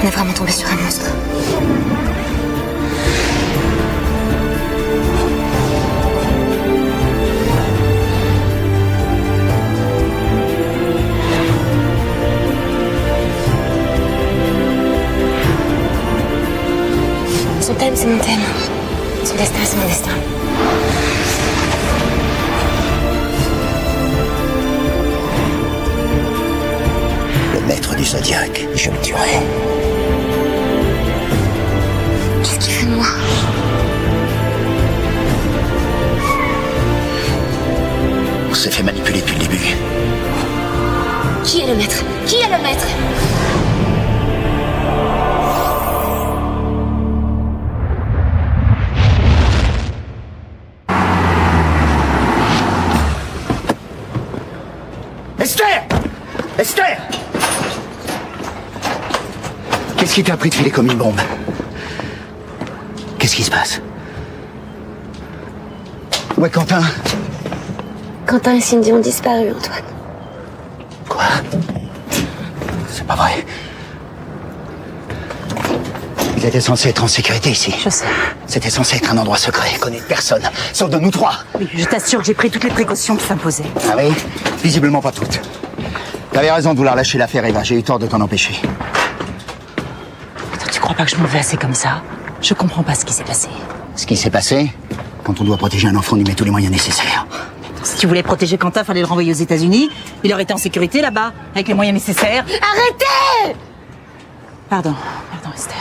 On est vraiment tombé sur un monstre. Son thème, c'est mon thème. Son destin, c'est mon destin. Le maître du Zodiaque, je le tuerai. Qu'est-ce qu'il fait de moi? On s'est fait manipuler depuis le début. Qui est le maître? Qui est le maître? Esther! Esther! Qu'est-ce qui t'a pris de filer comme une bombe? Qu'est-ce qui se passe? Où est Quentin? Quentin et Cindy ont disparu, Antoine. Quoi? C'est pas vrai. Ils étaient censés être en sécurité ici. Je sais. C'était censé être un endroit secret, connu de personne, sauf de nous trois. Oui, je t'assure que j'ai pris toutes les précautions qui s'imposaient. Ah oui? Visiblement pas toutes. T'avais raison de vouloir lâcher l'affaire, Eva. J'ai eu tort de t'en empêcher. Attends, tu crois pas que je me vais assez comme ça? Je comprends pas ce qui s'est passé. Ce qui s'est passé, quand on doit protéger un enfant, on y met tous les moyens nécessaires. Si tu voulais protéger Quentin, fallait le renvoyer aux États-Unis. Il aurait été en sécurité là-bas, avec les moyens nécessaires. Arrêtez! Pardon, Esther.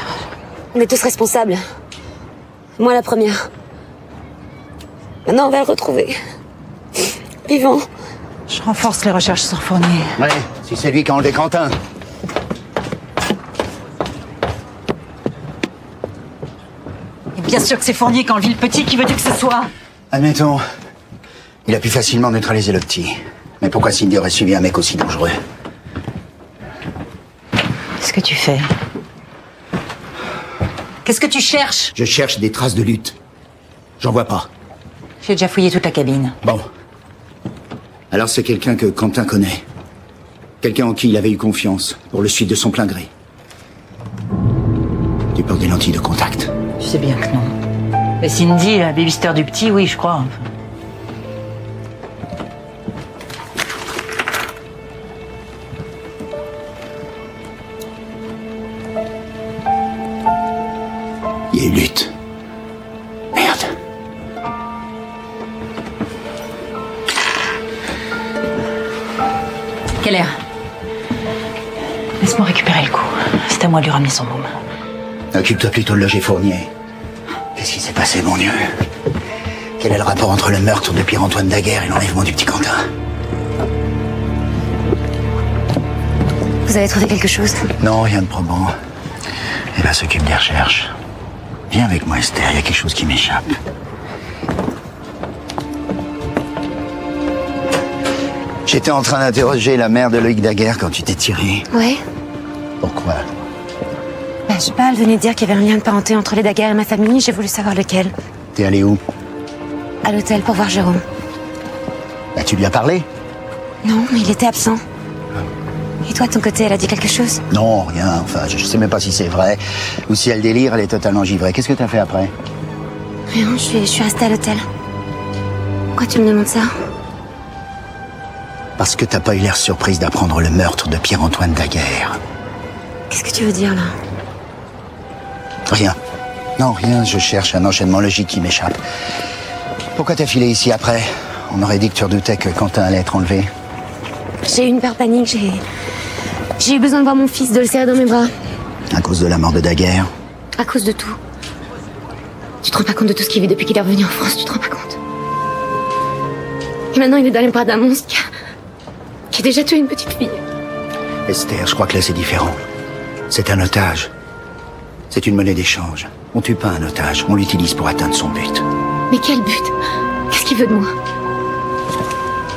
On est tous responsables. Moi la première. Maintenant on va le retrouver. Vivant. Je renforce les recherches sur Fournier. Ouais, si c'est lui qui a enlevé Quentin. Et bien sûr que c'est Fournier qui a enlevé le petit, qui veux-tu que ce soit? Admettons, il a pu facilement neutraliser le petit. Mais pourquoi Cindy aurait suivi un mec aussi dangereux? Qu'est-ce que tu fais? Qu'est-ce que tu cherches? Je cherche des traces de lutte. J'en vois pas. J'ai déjà fouillé toute la cabine. Bon. Alors c'est quelqu'un que Quentin connaît. Quelqu'un en qui il avait eu confiance, pour le suivre de son plein gré. Tu portes des lentilles de contact. Je sais bien que non. Mais Cindy, la babysitter du petit, oui, je crois. Il y a eu lutte. Merde. Keller. Laisse-moi récupérer le coup. C'est à moi de lui ramener son môme. Occupe-toi plutôt de loger Fournier. Qu'est-ce qui s'est passé, mon Dieu? Quel est le rapport entre le meurtre de Pierre-Antoine Daguerre et l'enlèvement du petit Quentin? Vous avez trouvé quelque chose? Non, rien de probant. Eva s'occupe des recherches. Viens avec moi, Esther, il y a quelque chose qui m'échappe. J'étais en train d'interroger la mère de Loïc Daguerre quand tu t'es tiré. Ouais. Pourquoi? Je sais pas, elle venait de dire qu'il y avait un lien de parenté entre les Daguerre et ma famille, j'ai voulu savoir lequel. T'es allé où? À l'hôtel pour voir Jérôme. Bah, tu lui as parlé? Non, il était absent. Et toi, de ton côté, elle a dit quelque chose? Non, rien. Enfin, je sais même pas si c'est vrai. Ou si elle délire, elle est totalement givrée. Qu'est-ce que t'as fait après? Rien, je suis restée à l'hôtel. Pourquoi tu me demandes ça? Parce que t'as pas eu l'air surprise d'apprendre le meurtre de Pierre-Antoine Daguerre. Qu'est-ce que tu veux dire, là? Rien. Non, rien, je cherche un enchaînement logique qui m'échappe. Pourquoi t'as filé ici après? On aurait dit que tu redoutais que Quentin allait être enlevé. J'ai eu une peur panique, j'ai eu besoin de voir mon fils, de le serrer dans mes bras. À cause de la mort de Daguerre? À cause de tout. Tu te rends pas compte de tout ce qu'il vit depuis qu'il est revenu en France, tu te rends pas compte? Et maintenant, il est dans les bras d'un monstre qui a déjà tué une petite fille. Esther, je crois que là c'est différent. C'est un otage. C'est une monnaie d'échange. On tue pas un otage, on l'utilise pour atteindre son but. Mais quel but? Qu'est-ce qu'il veut de moi?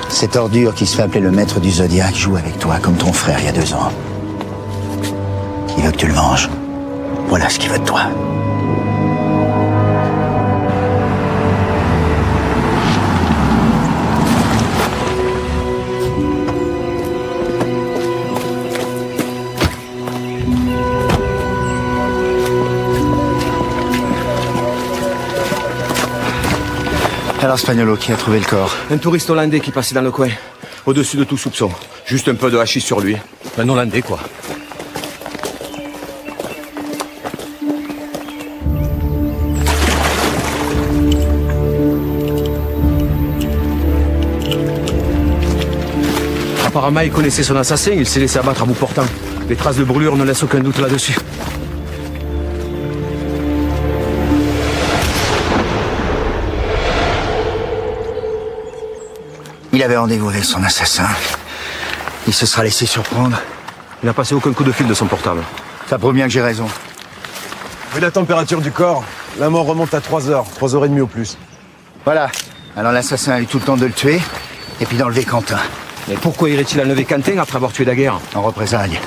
Cette ordure qui se fait appeler le maître du Zodiaque joue avec toi comme ton frère il y a 2 ans. Il veut que tu le venges. Voilà ce qu'il veut de toi. Alors, Spagnolo, qui a trouvé le corps? Un touriste hollandais qui passait dans le coin. Au-dessus de tout soupçon. Juste un peu de hachis sur lui. Un hollandais, quoi. Apparemment, il connaissait son assassin, il s'est laissé abattre à bout portant. Les traces de brûlure ne laissent aucun doute là-dessus. Il avait rendez-vous avec son assassin. Il se sera laissé surprendre. Il n'a passé aucun coup de fil de son portable. Ça prouve bien que j'ai raison. Vu la température du corps, la mort remonte à 3 heures, 3h30 au plus. Voilà. Alors l'assassin a eu tout le temps de le tuer, et puis d'enlever Quentin. Mais pourquoi irait-il enlever Quentin après avoir tué Daguerre? En représailles.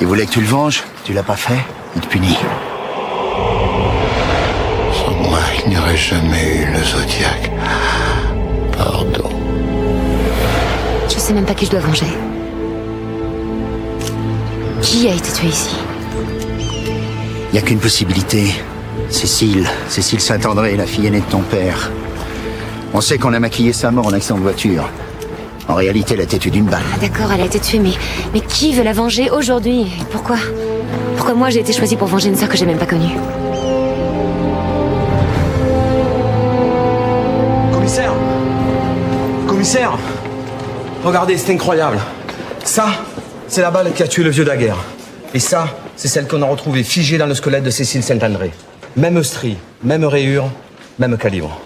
Il voulait que tu le venges, tu l'as pas fait, il te punit. Sans moi, il n'y aurait jamais eu le Zodiac. Pardon. Je sais même pas qui je dois venger. Qui a été tué ici? Il n'y a qu'une possibilité. Cécile Saint-André, la fille aînée de ton père. On sait qu'on a maquillé sa mort en accident de voiture. En réalité, elle a été tuée d'une balle. Ah, d'accord, elle a été tuée, mais qui veut la venger aujourd'hui? Et pourquoi? Pourquoi moi j'ai été choisie pour venger une sœur que j'ai même pas connue? Commissaire! Commissaire! Regardez, c'est incroyable. Ça, c'est la balle qui a tué le vieux Daguerre. Et ça, c'est celle qu'on a retrouvée figée dans le squelette de Cécile Saint-André. Même strie, même rayure, même calibre.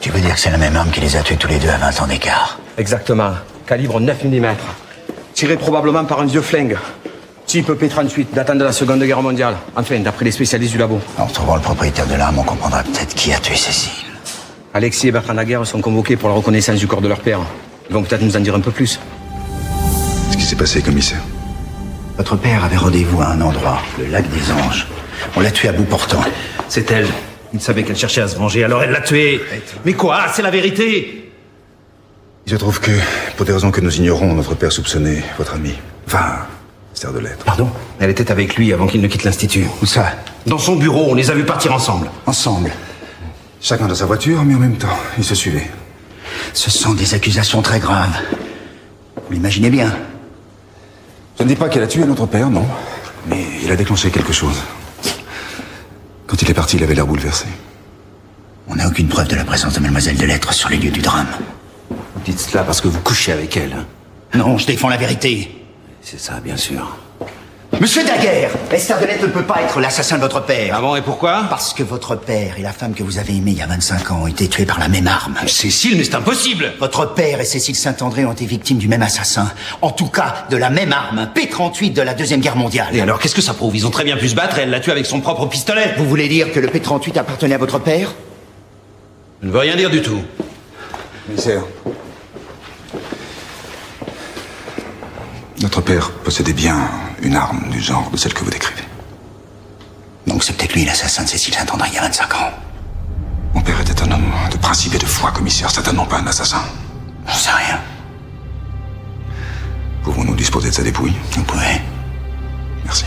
Tu veux dire que c'est la même arme qui les a tués tous les deux à 20 ans d'écart? Exactement. Calibre 9 mm. Tiré probablement par un vieux flingue. Type P38, datant de la Seconde Guerre mondiale. Enfin, d'après les spécialistes du labo. En retrouvant le propriétaire de l'arme, on comprendra peut-être qui a tué Cécile. Alexis et Bertrand Daguerre sont convoqués pour la reconnaissance du corps de leur père. Ils vont peut-être nous en dire un peu plus. Qu'est-ce qui s'est passé, commissaire? Votre père avait rendez-vous à un endroit, le lac des Anges. On l'a tué à bout portant. C'est elle. Il savait qu'elle cherchait à se venger, alors elle l'a tué. Mais quoi? C'est la vérité. Il se trouve que, pour des raisons que nous ignorons, notre père soupçonnait votre ami. Enfin, Esther de Lettres. Pardon? Elle était avec lui avant qu'il ne quitte l'institut. Où ça? Dans son bureau, on les a vus partir ensemble. Ensemble. Chacun dans sa voiture, mais en même temps, ils se suivaient. Ce sont des accusations très graves. Vous l'imaginez bien. Je ne dis pas qu'elle a tué notre père, non. Mais il a déclenché quelque chose. Quand il est parti, il avait l'air bouleversé. On n'a aucune preuve de la présence de Mademoiselle de Lettres sur les lieux du drame. Vous dites cela parce que vous couchez avec elle. Hein. Non, je défends la vérité. C'est ça, bien sûr. Monsieur Daguerre, Esther de Lettres ne peut pas être l'assassin de votre père. Ah bon, et pourquoi? Parce que votre père et la femme que vous avez aimée il y a 25 ans ont été tués par la même arme. Cécile, mais c'est impossible. Votre père et Cécile Saint-André ont été victimes du même assassin. En tout cas, de la même arme, un P38 de la Deuxième Guerre mondiale. Et alors, qu'est-ce que ça prouve? Ils ont très bien pu se battre et elle l'a tué avec son propre pistolet. Vous voulez dire que le P38 appartenait à votre père? Je ne veux rien dire du tout. Commissaire. Notre père possédait bien une arme du genre de celle que vous décrivez. Donc c'est peut-être lui l'assassin de Cécile Saint-André il y a 25 ans. Mon père était un homme de principe et de foi, commissaire, certainement pas un assassin. J'en sais rien. Pouvons-nous disposer de sa dépouille? Vous pouvez. Merci.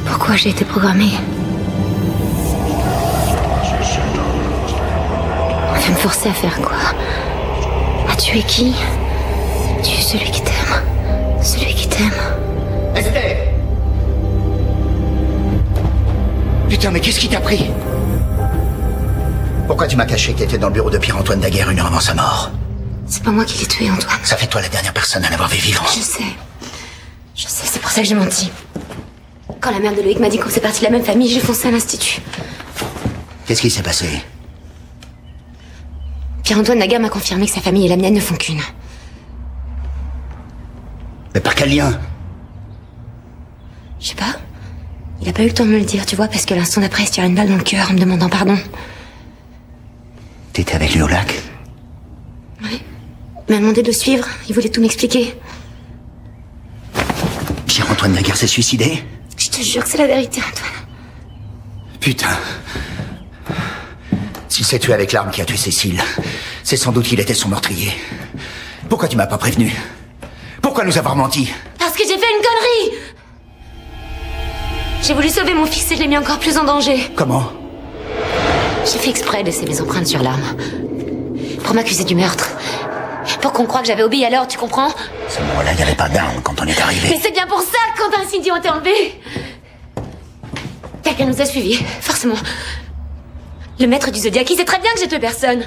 Pourquoi j'ai été programmée? On veut me forcer à faire quoi? À tuer qui? Tuer celui qui t'aime. Celui qui t'aime. Esther! Putain, mais qu'est-ce qui t'a pris? Pourquoi tu m'as caché que t'étais dans le bureau de Pierre-Antoine Daguerre une heure avant sa mort? C'est pas moi qui l'ai tué, Antoine. Ça fait toi la dernière personne à l'avoir vu vivant. Je sais, c'est pour ça que j'ai menti. Quand la mère de Loïc m'a dit qu'on faisait partie de la même famille, j'ai foncé à l'institut. Qu'est-ce qui s'est passé? Pierre-Antoine Daguerre m'a confirmé que sa famille et la mienne ne font qu'une. Mais par quel lien? Je sais pas. Il a pas eu le temps de me le dire, tu vois, parce que l'instant d'après, il se tire une balle dans le cœur en me demandant pardon. T'étais avec lui au lac? Oui. Il m'a demandé de le suivre, il voulait tout m'expliquer. Pierre-Antoine Daguerre s'est suicidé? Je te jure que c'est la vérité, Antoine. Putain. S'il s'est tué avec l'arme qui a tué Cécile, c'est sans doute qu'il était son meurtrier. Pourquoi tu m'as pas prévenu? Pourquoi nous avoir menti? Parce que j'ai fait une connerie! J'ai voulu sauver mon fils et je l'ai mis encore plus en danger. Comment? J'ai fait exprès de laisser mes empreintes sur l'arme. Pour m'accuser du meurtre. Pour qu'on croie que j'avais obéi à l'ordre, tu comprends? À ce moment-là, il n'y avait pas d'arme quand on est arrivé. Mais c'est bien pour ça que Quentin et Cindy ont été enlevés. Quelqu'un nous a suivis, forcément. Le maître du Zodiac, il sait très bien que j'ai tué personne.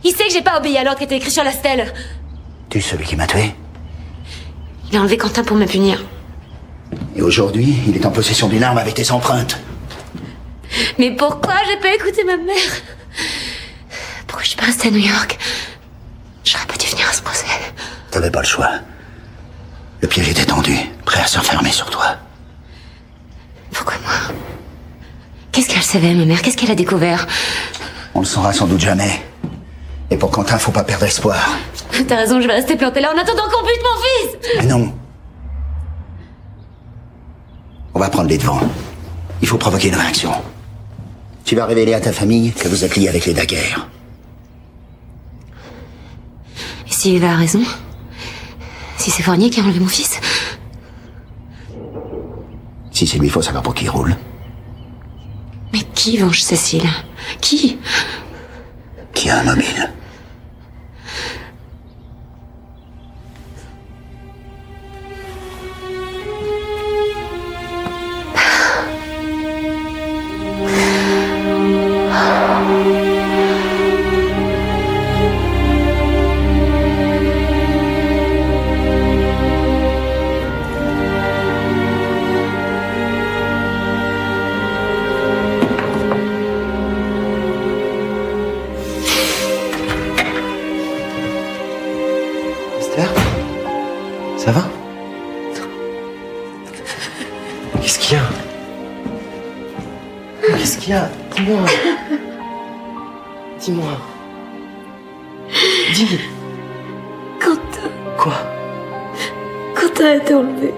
Il sait que j'ai pas obéi à l'ordre qui était écrit sur la stèle. Tu es celui qui m'a tué? Il a enlevé Quentin pour me punir. Et aujourd'hui, il est en possession d'une arme avec tes empreintes. Mais pourquoi j'ai pas écouté ma mère? Pourquoi je suis pas restée à New York? J'aurais pas dû venir à ce procès. T'avais pas le choix. Le piège était tendu, prêt à se refermer sur toi. Pourquoi moi? Qu'est-ce qu'elle savait, ma mère? Qu'est-ce qu'elle a découvert? On le saura sans doute jamais. Et pour Quentin, faut pas perdre espoir. T'as raison, je vais rester plantée là en attendant qu'on bute mon fils! Mais non. On va prendre les devants. Il faut provoquer une réaction. Tu vas révéler à ta famille que vous êtes liés avec les Daguerre. Et si Eva a raison? Si c'est Fournier qui a enlevé mon fils? Si c'est lui, il faut savoir pour qui il roule. Mais qui venge Cécile? Qui? Qui a un mobile. Esther? Ça va? Qu'est-ce qu'il y a? Qu'est-ce qu'il y a? Dis-moi. Dis-moi. Dis. Quentin. Quoi? Quentin a été enlevé.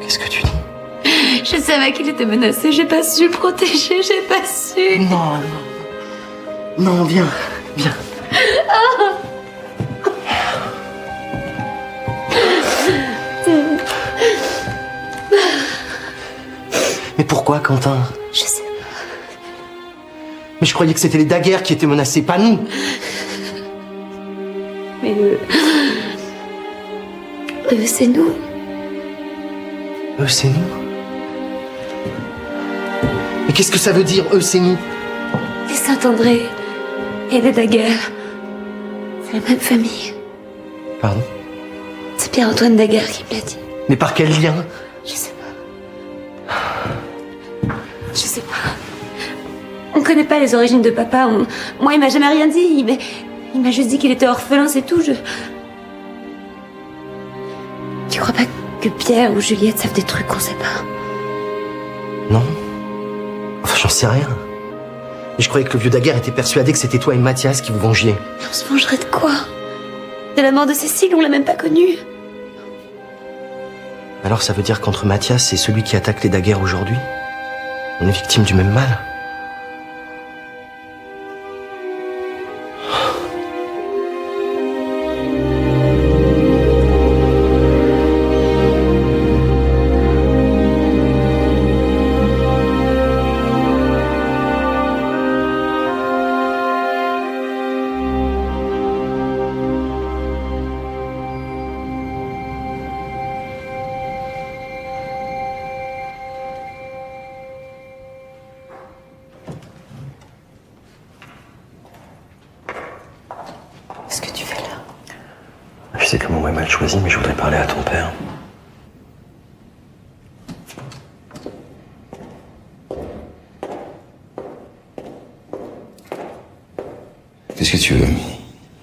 Qu'est-ce que tu dis? Je savais qu'il était menacé, j'ai pas su le protéger, j'ai pas su. Non, non. Non, viens. Viens. Mais pourquoi, Quentin? Je sais pas. Mais je croyais que c'était les Daguerre qui étaient menacés, pas nous. Mais c'est nous. Eux, c'est nous. Mais qu'est-ce que ça veut dire, eux, c'est nous? Les Saint-André et les Daguerre. C'est la même famille. Pardon? C'est Pierre-Antoine Daguerre qui me l'a dit. Mais par quel lien? Je sais pas. Je sais pas. On connaît pas les origines de papa. Moi, il m'a jamais rien dit. Il m'a juste dit qu'il était orphelin, c'est tout. Tu crois pas que Pierre ou Juliette savent des trucs qu'on sait pas? Non. Enfin, j'en sais rien. Mais je croyais que le vieux Daguerre était persuadé que c'était toi et Mathias qui vous vengiez. Mais on se vengerait de quoi? De la mort de Cécile, on l'a même pas connue. Alors ça veut dire qu'entre Mathias et celui qui attaque les Daguerre aujourd'hui, on est victime du même mal? Qu'est-ce que tu fais là? Je sais que le moment est mal choisi, mais je voudrais parler à ton père. Qu'est-ce que tu veux?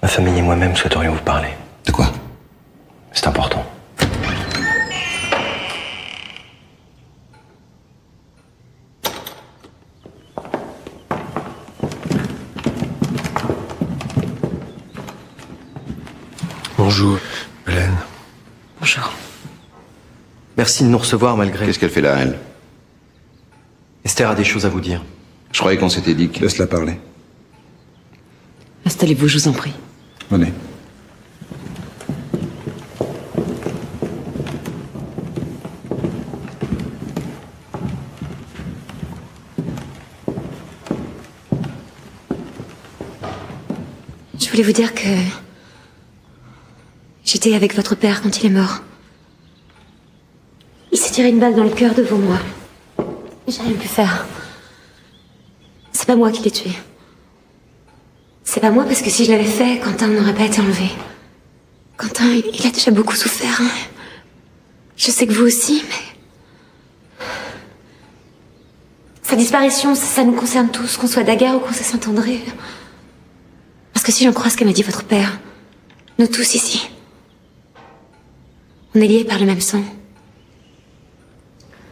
Ma famille et moi-même souhaiterions vous parler. De quoi? C'est important. Bonjour, Hélène. Bonjour. Merci de nous recevoir malgré... Qu'est-ce qu'elle fait là, elle? Esther a des choses à vous dire. Je croyais qu'on s'était dit que... Laisse-la parler. Installez-vous, je vous en prie. Venez. voulais vous dire que... J'étais avec votre père quand il est mort. Il s'est tiré une balle dans le cœur devant moi. J'ai rien pu faire. C'est pas moi qui l'ai tué. C'est pas moi parce que si je l'avais fait, Quentin n'aurait pas été enlevé. Quentin, il a déjà beaucoup souffert. Hein. Je sais que vous aussi, mais... Sa disparition, ça nous concerne tous, qu'on soit Daguerre ou qu'on soit Saint-André. Parce que si j'en crois ce qu'a m'a dit votre père, nous tous ici, on est liés par le même sang.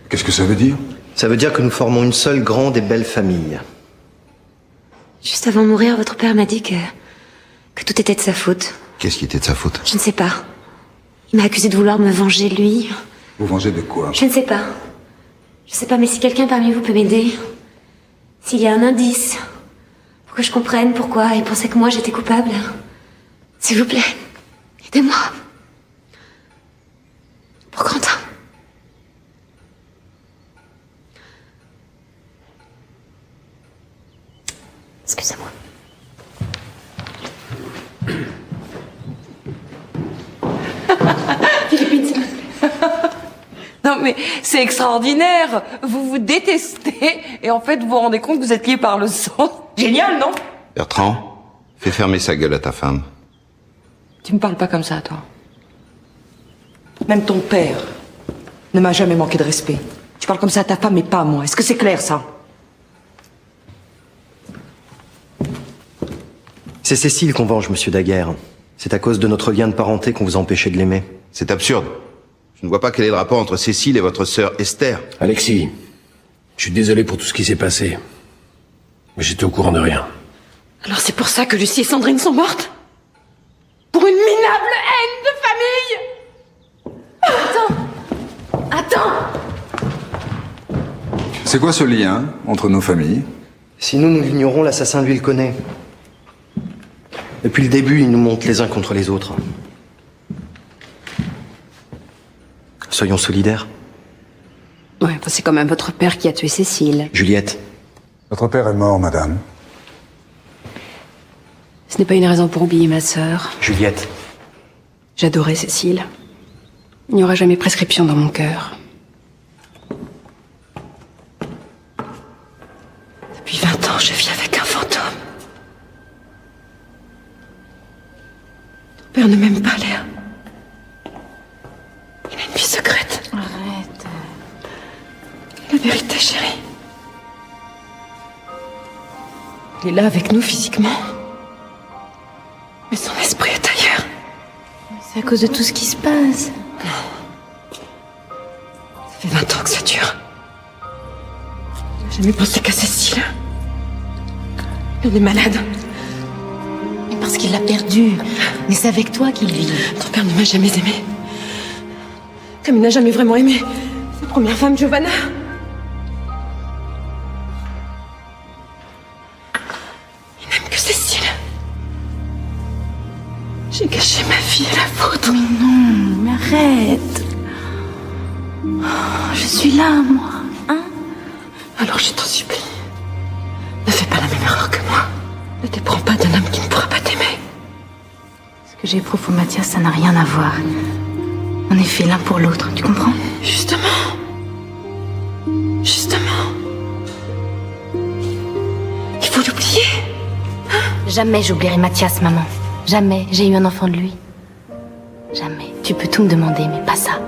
Qu'est-ce que ça veut dire? Ça veut dire que nous formons une seule grande et belle famille. Juste avant de mourir, votre père m'a dit que tout était de sa faute. Qu'est-ce qui était de sa faute? Je ne sais pas. Il m'a accusé de vouloir me venger, lui. Vous vengez de quoi? Je ne sais pas. Je sais pas, mais si quelqu'un parmi vous peut m'aider, s'il y a un indice, pour que je comprenne pourquoi il pensait que moi j'étais coupable, s'il vous plaît, aidez-moi. Pour Quentin. Excusez-moi. Philippine, s'il vous plaît. Non mais c'est extraordinaire. Vous vous détestez et en fait vous vous rendez compte que vous êtes liés par le sang. Génial, non? Bertrand, fais fermer sa gueule à ta femme. Tu me parles pas comme ça, toi. Même ton père ne m'a jamais manqué de respect. Tu parles comme ça à ta femme mais pas à moi. Est-ce que c'est clair, ça? C'est Cécile qu'on venge, monsieur Daguerre. C'est à cause de notre lien de parenté qu'on vous a empêché de l'aimer. C'est absurde. Je ne vois pas quel est le rapport entre Cécile et votre sœur Esther. Alexis, je suis désolé pour tout ce qui s'est passé. Mais j'étais au courant de rien. Alors c'est pour ça que Lucie et Sandrine sont mortes? Pour une minable haine de famille? Attends! C'est quoi ce lien entre nos familles? Si nous l'ignorons, l'assassin, lui, le connaît. Depuis le début, il nous monte les uns contre les autres. Soyons solidaires. Ouais, enfin, c'est quand même votre père qui a tué Cécile. Juliette. Votre père est mort, madame. Ce n'est pas une raison pour oublier ma sœur. Juliette. J'adorais Cécile. Il n'y aura jamais prescription dans mon cœur. Depuis 20 ans, je vis avec un fantôme. Ton père ne m'aime pas, Léa. Il a une vie secrète. Arrête. La vérité, chérie. Il est là avec nous physiquement. Mais son esprit est ailleurs. C'est à cause de tout ce qui se passe. Ça fait 20 ans que ça dure. J'ai jamais pensé qu'à Cécile. Elle est malade. Mais parce qu'il l'a perdue. Mais c'est avec toi qu'il vit. Ton père ne m'a jamais aimé. Comme il n'a jamais vraiment aimé sa première femme, Giovanna. Il n'aime que Cécile. J'ai gâché ma vie à la vôtre. Mais non, mais arrête. Oh, je suis là, moi. Hein? Alors je t'en supplie. Ne fais pas la même erreur que moi. Ne t'éprends pas d'un homme qui ne pourra pas t'aimer. Ce que j'éprouve pour Mathias, ça n'a rien à voir. On est fait l'un pour l'autre, tu comprends? Justement. Justement. Il faut l'oublier. Jamais j'oublierai Mathias, maman. Jamais. J'ai eu un enfant de lui. Jamais. Tu peux tout me demander, mais pas ça.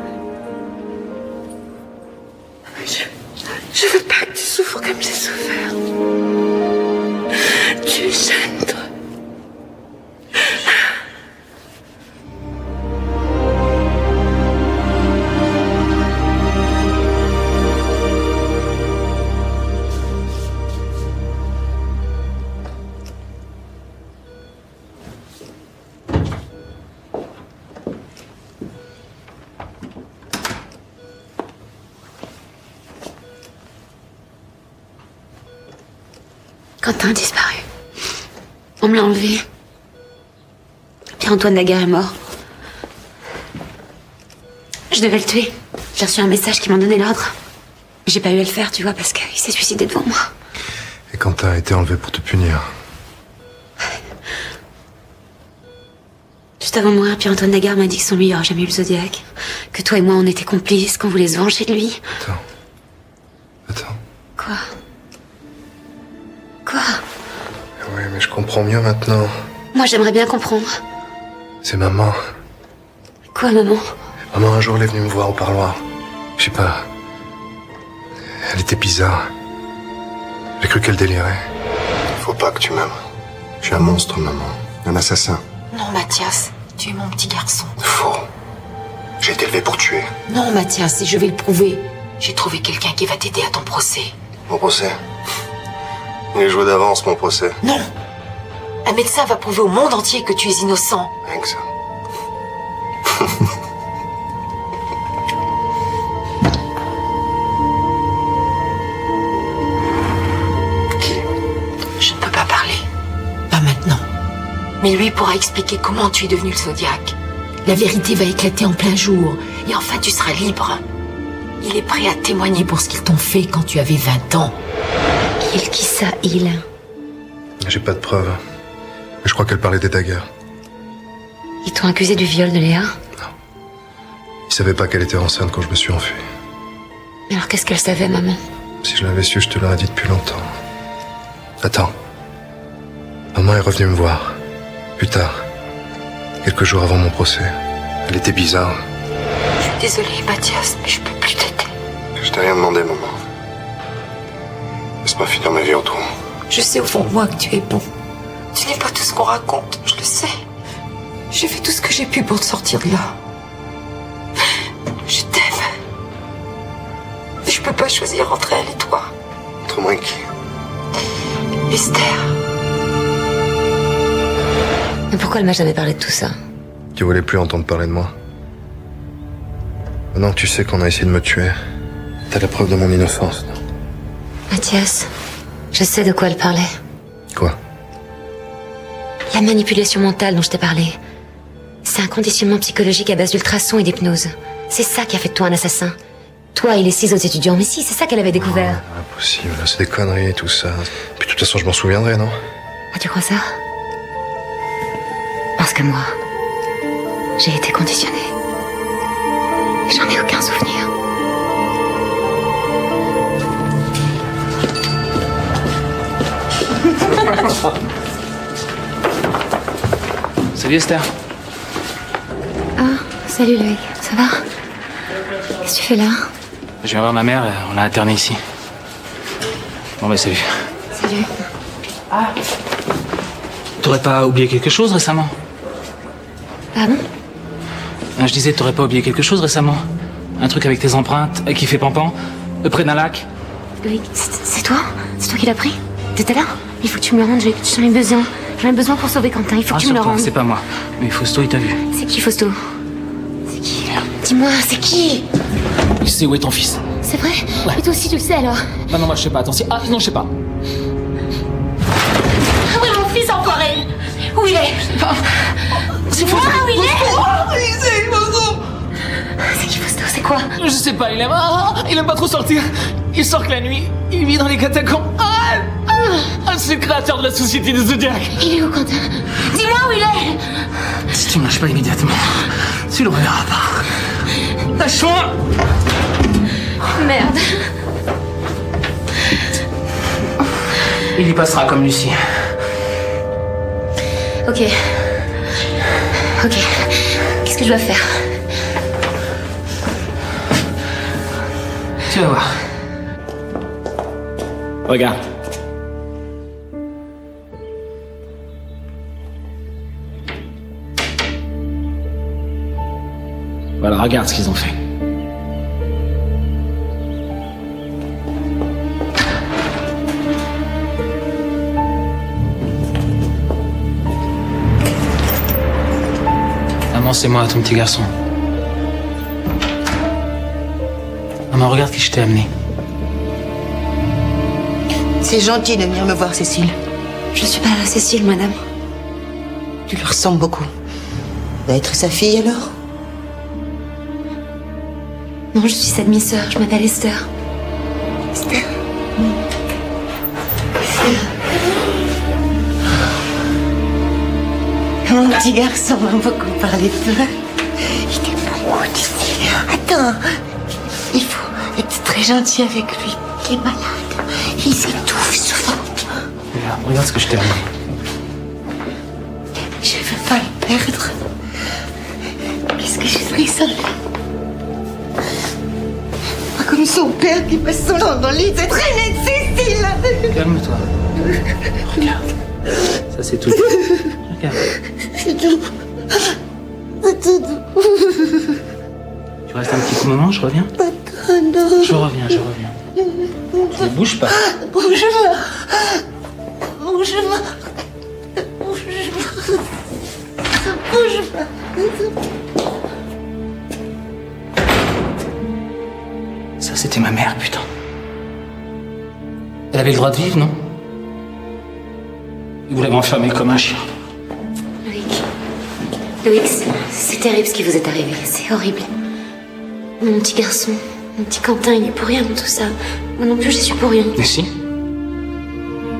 Je veux pas que tu souffres comme j'ai souffert. Tu es jeune, toi. Quentin a disparu. On me l'a enlevé. Pierre-Antoine Daguerre est mort. Je devais le tuer. J'ai reçu un message qui m'en donnait l'ordre. J'ai pas eu à le faire, tu vois, parce qu'il s'est suicidé devant moi. Et Quentin a été enlevé pour te punir. Juste avant de mourir, Pierre-Antoine Daguerre m'a dit que sans lui, il n'y aurait jamais eu le Zodiac. Que toi et moi, on était complices, qu'on voulait se venger de lui. Attends. Quoi? Quoi? Oui, mais je comprends mieux maintenant. Moi, j'aimerais bien comprendre. C'est maman. Quoi, maman? Maman, un jour, elle est venue me voir au parloir. Je sais pas. Elle était bizarre. J'ai cru qu'elle délirait. Faut pas que tu m'aimes. Je suis un monstre, maman. Un assassin. Non, Mathias, tu es mon petit garçon. Faux. J'ai été élevé pour tuer. Non, Mathias, et je vais le prouver. J'ai trouvé quelqu'un qui va t'aider à ton procès. Mon procès. Il est joué d'avance, mon procès. Non! Un médecin va prouver au monde entier que tu es innocent. Rien que ça. Je ne peux pas parler. Pas maintenant. Mais lui pourra expliquer comment tu es devenu le Zodiac. La vérité va éclater en plein jour. Et enfin, tu seras libre. Il est prêt à témoigner pour ce qu'ils t'ont fait quand tu avais 20 ans. Qui ça, il? J'ai pas de preuves. Mais je crois qu'elle parlait des daguerres. Ils t'ont accusé du viol de Léa? Ils savaient pas qu'elle était enceinte quand je me suis enfui. Mais alors qu'est-ce qu'elle savait, maman? Si je l'avais su, je te l'aurais dit depuis longtemps. Attends. Maman est revenue me voir. Plus tard. Quelques jours avant mon procès. Elle était bizarre. Je suis désolée, Mathias, mais je peux plus t'aider. Je t'ai rien demandé, maman. Laisse-moi finir ma vie autrement. Je sais au fond de moi que tu es bon. Tu n'es pas tout ce qu'on raconte, je le sais. J'ai fait tout ce que j'ai pu pour te sortir de là. Je t'aime. Mais je peux pas choisir entre elle et toi. Entre moi et qui? Esther. Mais pourquoi elle m'a jamais parlé de tout ça? Tu voulais plus entendre parler de moi. Maintenant que tu sais qu'on a essayé de me tuer, t'as la preuve de mon innocence, non? Mathias, je sais de quoi elle parlait. Quoi? La manipulation mentale dont je t'ai parlé. C'est un conditionnement psychologique à base d'ultrasons et d'hypnose. C'est ça qui a fait de toi un assassin. Toi et les 6 autres étudiants. Mais si, c'est ça qu'elle avait découvert. Impossible, c'est des conneries, tout ça. Puis de toute façon, je m'en souviendrai, non? Ah, tu crois ça? Parce que moi, j'ai été conditionnée. Et j'en ai aucun souvenir. Salut Esther. Ah, salut Loïc, ça va? Qu'est-ce que tu fais là? Je viens voir ma mère, on l'a internée ici. Bon bah salut. Salut. T'aurais pas oublié quelque chose récemment? Pardon? Je disais, t'aurais pas oublié quelque chose récemment? Un truc avec tes empreintes, qui fait pampan, près d'un lac? Loïc, c'est toi? C'est toi qui l'as pris? T'étais là? Il faut que tu me le rendes, j'en ai besoin. J'en ai besoin pour sauver Quentin, il faut que tu me le rendes. C'est pas moi. Mais Fausto, il t'a vu. C'est qui, Fausto? C'est qui? Dis-moi, c'est qui? Il sait où est ton fils. C'est vrai? Ouais. Et toi aussi, tu le sais alors? Bah non, moi je sais pas, attention. Ah non, je sais pas. Ah oui, mon fils enfoiré! Où il est? C'est Dis-moi où il est! C'est Fausto! C'est qui, Fausto? C'est quoi? Je sais pas, il aime pas trop sortir. Il sort que la nuit, il vit dans les catacombes. C'est le créateur de la société des Zodiac. Il est où, Quentin? Dis-moi où il est! Si tu me lâches pas immédiatement, tu le reverras pas. Lâche-moi! Merde. Il y passera comme Lucie. Ok. Qu'est-ce que je dois faire? Tu vas voir. Regarde. Voilà, regarde ce qu'ils ont fait. Maman, c'est moi, ton petit garçon. Maman, regarde qui je t'ai amené. C'est gentil de venir me voir, Cécile. Je suis pas Cécile, madame. Tu lui ressembles beaucoup. Va être sa fille alors? Non, je suis sa demi-sœur, je m'appelle Esther. Esther. Comment petit garçon m'a beaucoup parlé de toi. Il t'aime beaucoup, tu sais. Attends, il faut être très gentil avec lui. Il est malade. Il s'étouffe souvent. Regarde ce que je t'ai amené. Je veux pas le perdre. Qu'est-ce que je ferais sans lui? Pas comme son père qui passe son temps dans le lit. C'est très net, Cécile. Calme-toi. Regarde. Ça, c'est tout. Regarde. C'est tout. C'est tout. Tu restes un petit moment, je reviens. Non. Je reviens. Ne bouge pas. Bouge-moi. Ça, c'était ma mère, putain. Elle avait le droit de vivre, non? Il voulait m'enfermer comme un chien. Loïc, c'est terrible ce qui vous est arrivé. C'est horrible. Mon petit garçon, mon petit Quentin, il est pour rien dans tout ça. Moi non plus, je suis pour rien. Mais si.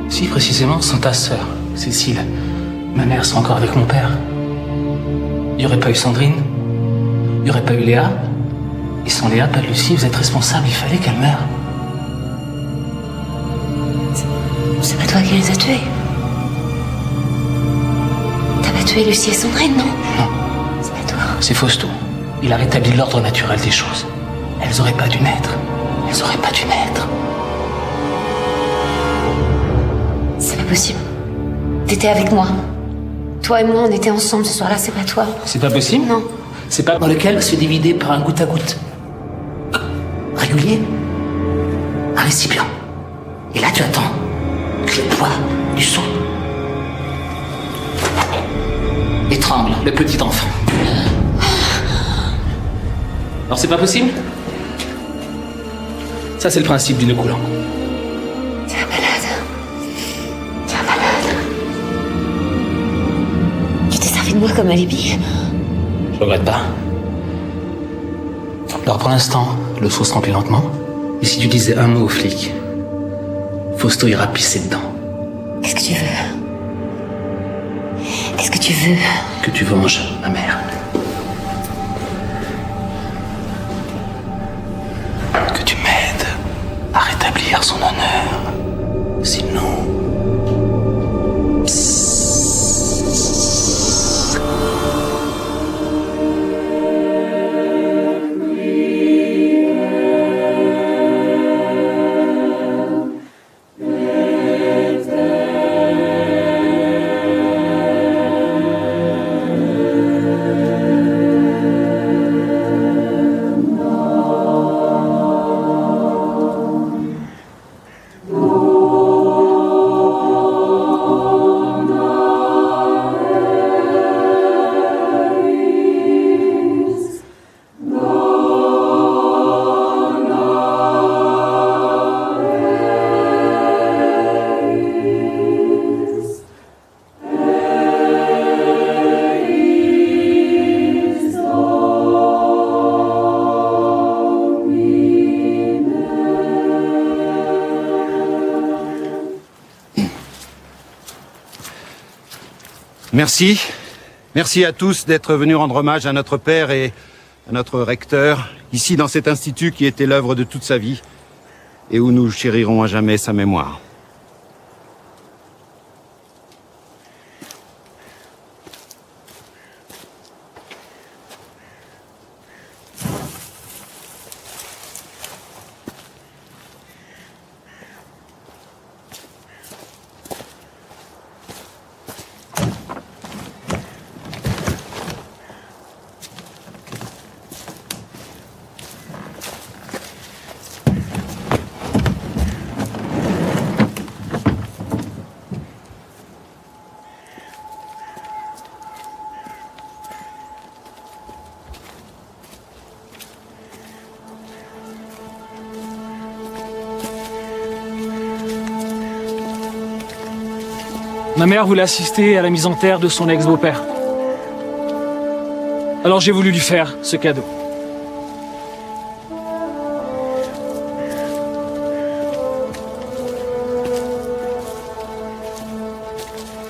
Si, précisément, sans ta sœur, Cécile. Ma mère serait encore avec mon père. Il n'y aurait pas eu Sandrine. Il n'y aurait pas eu Léa. Et sans Léa, pas de Lucie, vous êtes responsable. Il fallait qu'elle meure. C'est pas toi qui les as tués. T'as pas tué Lucie et Sandrine, non? Non. C'est pas toi. C'est Fausto. Il a rétabli l'ordre naturel des choses. Elles auraient pas dû naître. C'est pas possible. T'étais avec moi. Toi et moi, on était ensemble ce soir-là, c'est pas toi. C'est pas possible? Non. C'est pas dans lequel se divider par un goutte à goutte. Régulier. Un récipient. Et là, tu attends que le poids du seau étrangle le petit enfant. Alors c'est pas possible? Ça, c'est le principe du nœud coulant. T'es un malade. T'es un malade. Tu t'es servi de moi comme alibi? Je regrette pas. Alors pour l'instant, le seau se remplit lentement. Et si tu disais un mot au flic, Fausto ira pisser dedans. Qu'est-ce que tu veux? Qu'est-ce que tu veux? Que tu venges ma mère. Que tu m'aides à rétablir son honneur. Sinon... Merci. Merci à tous d'être venus rendre hommage à notre père et à notre recteur, ici dans cet institut qui était l'œuvre de toute sa vie et où nous chérirons à jamais sa mémoire. Ma mère voulait assister à la mise en terre de son ex-beau-père. Alors j'ai voulu lui faire ce cadeau.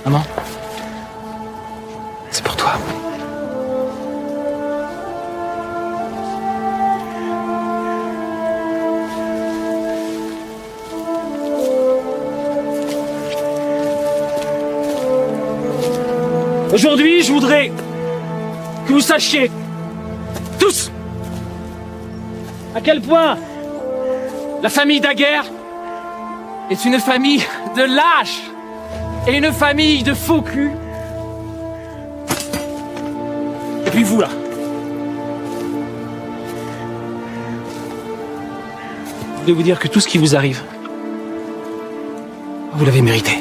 Maman, c'est pour toi. Aujourd'hui, je voudrais que vous sachiez, tous, à quel point la famille Daguerre est une famille de lâches et une famille de faux culs. Et puis vous, là. Je voulais vous dire que tout ce qui vous arrive, vous l'avez mérité.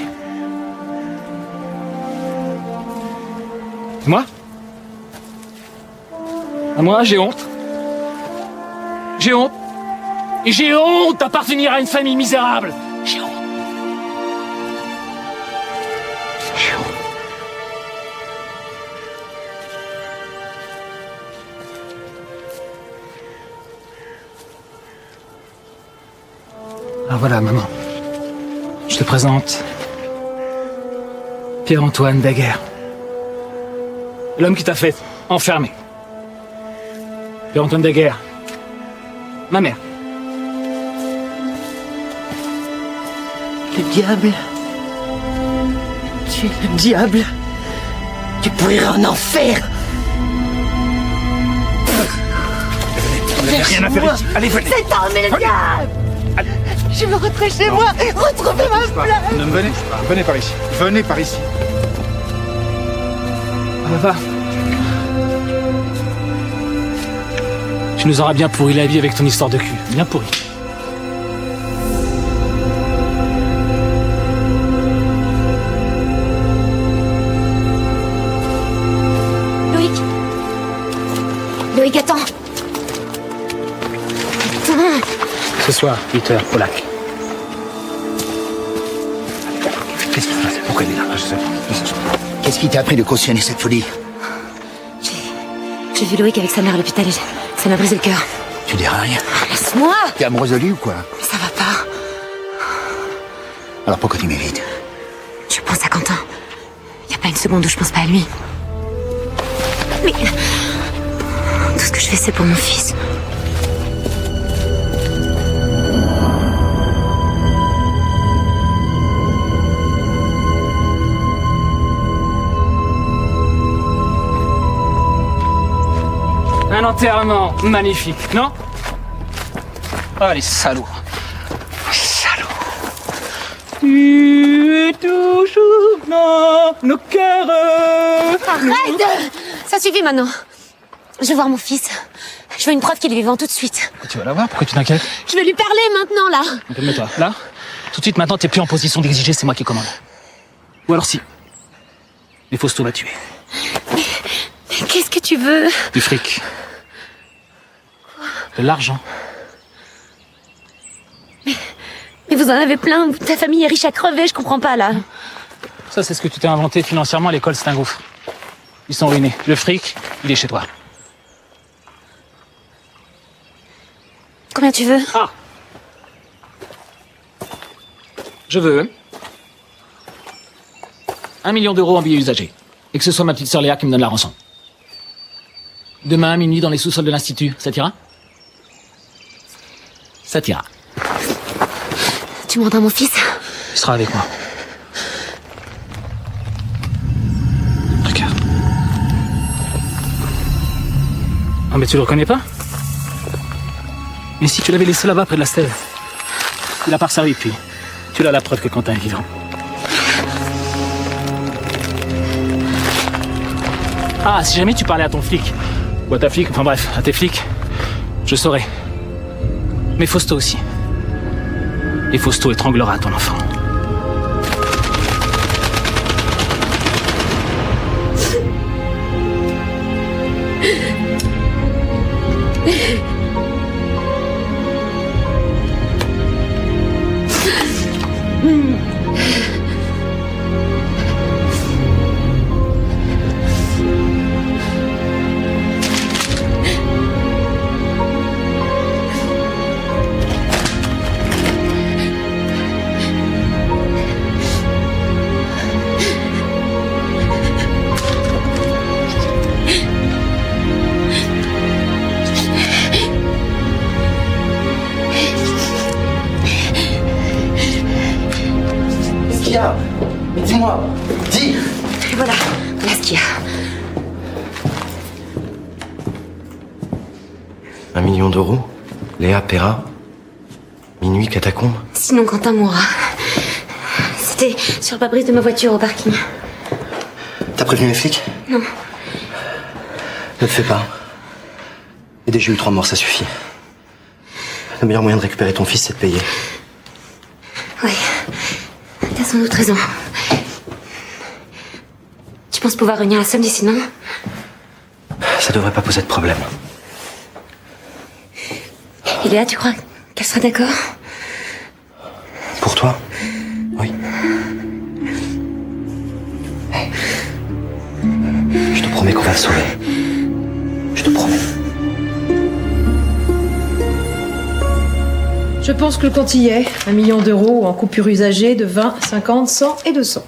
Moi, j'ai honte. J'ai honte. Et j'ai honte d'appartenir à une famille misérable. J'ai honte. J'ai honte. Alors voilà, maman. Je te présente Pierre-Antoine Daguerre. L'homme qui t'a fait enfermer. Pierre-Antoine Daguerre. Ma mère. Le diable. Tu es le diable. Tu pourrais en enfer. Vous n'avez rien à faire ici. Allez, venez. Cet homme est le diable. Allez. Je veux rentrer chez moi. Retrouver ma place. Ne venez pas. Venez par ici. Venez par ici. Va. Tu nous auras bien pourri la vie avec ton histoire de cul. Bien pourri. Loïc, attends. Attends. Ce soir, 8h, Polac. Qu'est-ce qui se passe? Pourquoi elle est là? Je sais pas. Qu'est-ce qui t'a appris de cautionner cette folie? J'ai vu Loïc avec sa mère à l'hôpital et ça m'a brisé le cœur. Tu diras rien. Laisse-moi. T'es amoureuse de lui ou quoi? Mais ça va pas. Alors pourquoi tu m'évites? Je pense à Quentin. Y a pas une seconde où je pense pas à lui. Mais tout ce que je fais, c'est pour mon fils. Un enterrement magnifique, non? Ah, les salauds. Salauds. Tu es toujours dans nos cœurs. Arrête! Ça suffit maintenant. Je veux voir mon fils. Je veux une preuve qu'il est vivant tout de suite. Tu vas la voir, pourquoi tu t'inquiètes? Je vais lui parler maintenant, là. Calme-toi. Là, tout de suite, maintenant, t'es plus en position d'exiger, c'est moi qui commande. Ou alors si. Les Fausto va tuer. Mais qu'est-ce que tu veux? Du fric. De l'argent. Mais vous en avez plein, ta famille est riche à crever, je comprends pas, là. Ça, c'est ce que tu t'es inventé financièrement à l'école, c'est un gouffre. Ils sont ruinés. Le fric, il est chez toi. Combien tu veux? Ah! Je veux 1 million d'euros en billets usagés. Et que ce soit ma petite sœur Léa qui me donne la rançon. Demain à minuit dans les sous-sols de l'Institut, ça t'ira? Ça t'ira. Tu me rendras mon fils? Il sera avec moi. Regarde. Ah mais tu le reconnais pas? Mais si tu l'avais laissé là-bas près de la stèle. Il a pas servi depuis. Tu l'as la preuve que Quentin est vivant. Ah, si jamais tu parlais à ton flic, ou à ta flic, enfin bref, à tes flics, je saurais. Mais Fausto aussi. Et Fausto étranglera ton enfant. Qu'est-ce qu'il y a? 1 million d'euros. Léa Perra. Minuit, catacombe. Sinon, Quentin mourra. C'était sur le pare-brise de ma voiture au parking. T'as prévenu les flics? Non. Ne le fais pas. Et déjà eu 3 morts, ça suffit. Le meilleur moyen de récupérer ton fils, c'est de payer. Oui. T'as sans doute raison. Tu penses pouvoir réunir la somme d'ici, non? Ça devrait pas poser de problème. Et Léa, tu crois qu'elle sera d'accord? Pour toi? Oui. Je te promets qu'on va le sauver. Je te promets. Je pense que le compte y est. 1 million d'euros en coupure usagée de 20, 50, 100 et 200.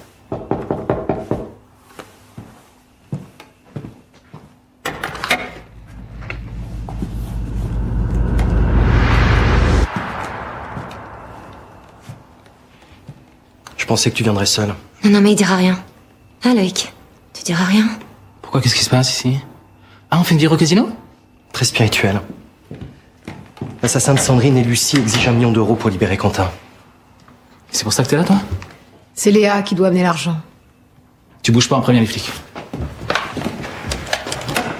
Je pensais que tu viendrais seul. Non, mais il dira rien. Hein, Loïc? Tu diras rien? Pourquoi? Qu'est-ce qui se passe ici? Ah, on fait une virée au casino? Très spirituel. L'assassin de Sandrine et Lucie exige 1 million d'euros pour libérer Quentin. C'est pour ça que t'es là, toi? C'est Léa qui doit amener l'argent. Tu bouges pas en premier, les flics.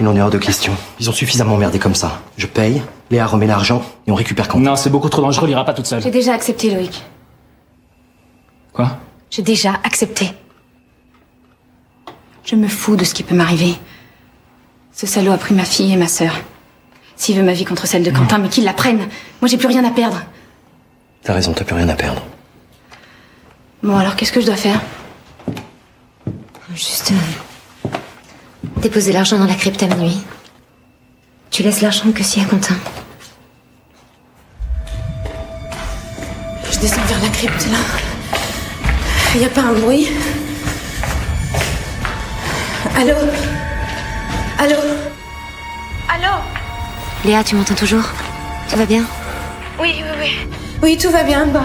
Il en est hors de question. Ils ont suffisamment emmerdé comme ça. Je paye, Léa remet l'argent et on récupère Quentin. Non, c'est beaucoup trop dangereux, il ira pas toute seule. J'ai déjà accepté, Loïc. Quoi? J'ai déjà accepté. Je me fous de ce qui peut m'arriver. Ce salaud a pris ma fille et ma sœur. S'il veut ma vie contre celle de Quentin, mais qu'il la prenne. Moi, j'ai plus rien à perdre. T'as raison, t'as plus rien à perdre. Bon, alors qu'est-ce que je dois faire? Juste déposer l'argent dans la crypte à minuit. Tu laisses l'argent que si à Quentin. Je descends vers la crypte, là. Y a pas un bruit? Allô? Allô? Allô? Léa, tu m'entends toujours? Tout va bien? Oui, oui, oui. Oui, tout va bien, bah...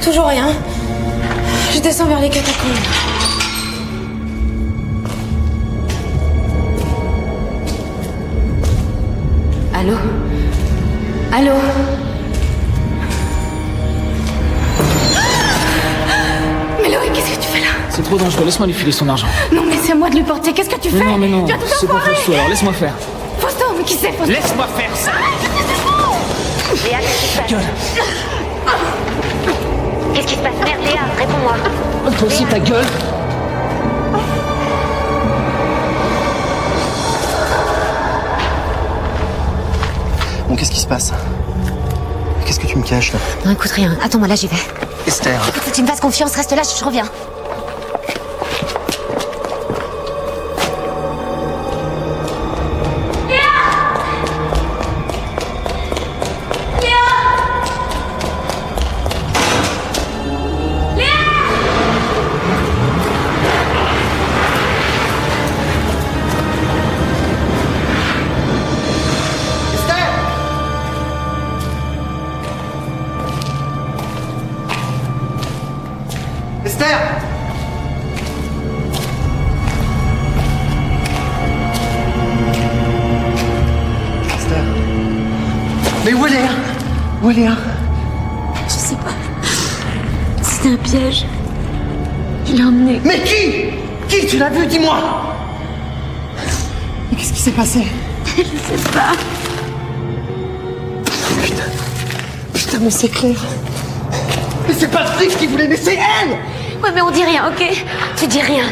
Toujours rien. Je descends vers les catacombes. Allô? Allô? Mais Loïc, qu'est-ce que tu fais là? C'est trop dangereux, laisse-moi lui filer son argent. Non, mais c'est à moi de lui porter. Qu'est-ce que tu fais? Non, mais non, Tu vas tout c'est pas enfoirer. Fausto, alors laisse-moi faire. Fausto, mais qui c'est Fausto? Laisse-moi faire ça. Léa, qu'est-ce qui se passe? Qu'est-ce qui se passe? Merde, Léa, réponds-moi. Toi aussi, ta gueule. Bon, qu'est-ce qui se passe? Qu'est-ce que tu me caches, là? Non, écoute, rien. Attends-moi, là, j'y vais. Esther. Écoute, faut que tu me fasses confiance. Reste là, je reviens. Esther! Esther. Mais où est Léa? Où est Léa? Je sais pas. C'était un piège. Je l'ai emmené. Mais qui? Qui? Tu l'as vu? Dis-moi! Mais qu'est-ce qui s'est passé? Je sais pas. Putain, mais c'est clair. Mais c'est Patrick qui voulait laisser elle! Ouais, mais on dit rien, ok? Tu dis rien.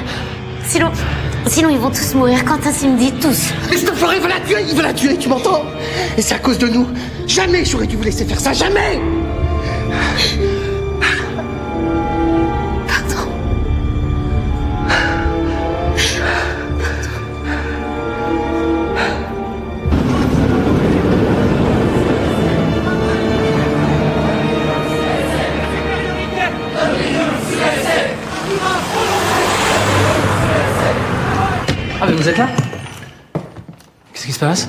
Sinon ils vont tous mourir. Quentin, s'il me dit tous. Mais cet enfoiré veut la tuer, tu m'entends? Et c'est à cause de nous. Jamais j'aurais dû vous laisser faire ça, jamais! Pardon. Ah, mais vous êtes là? Qu'est-ce qui se passe?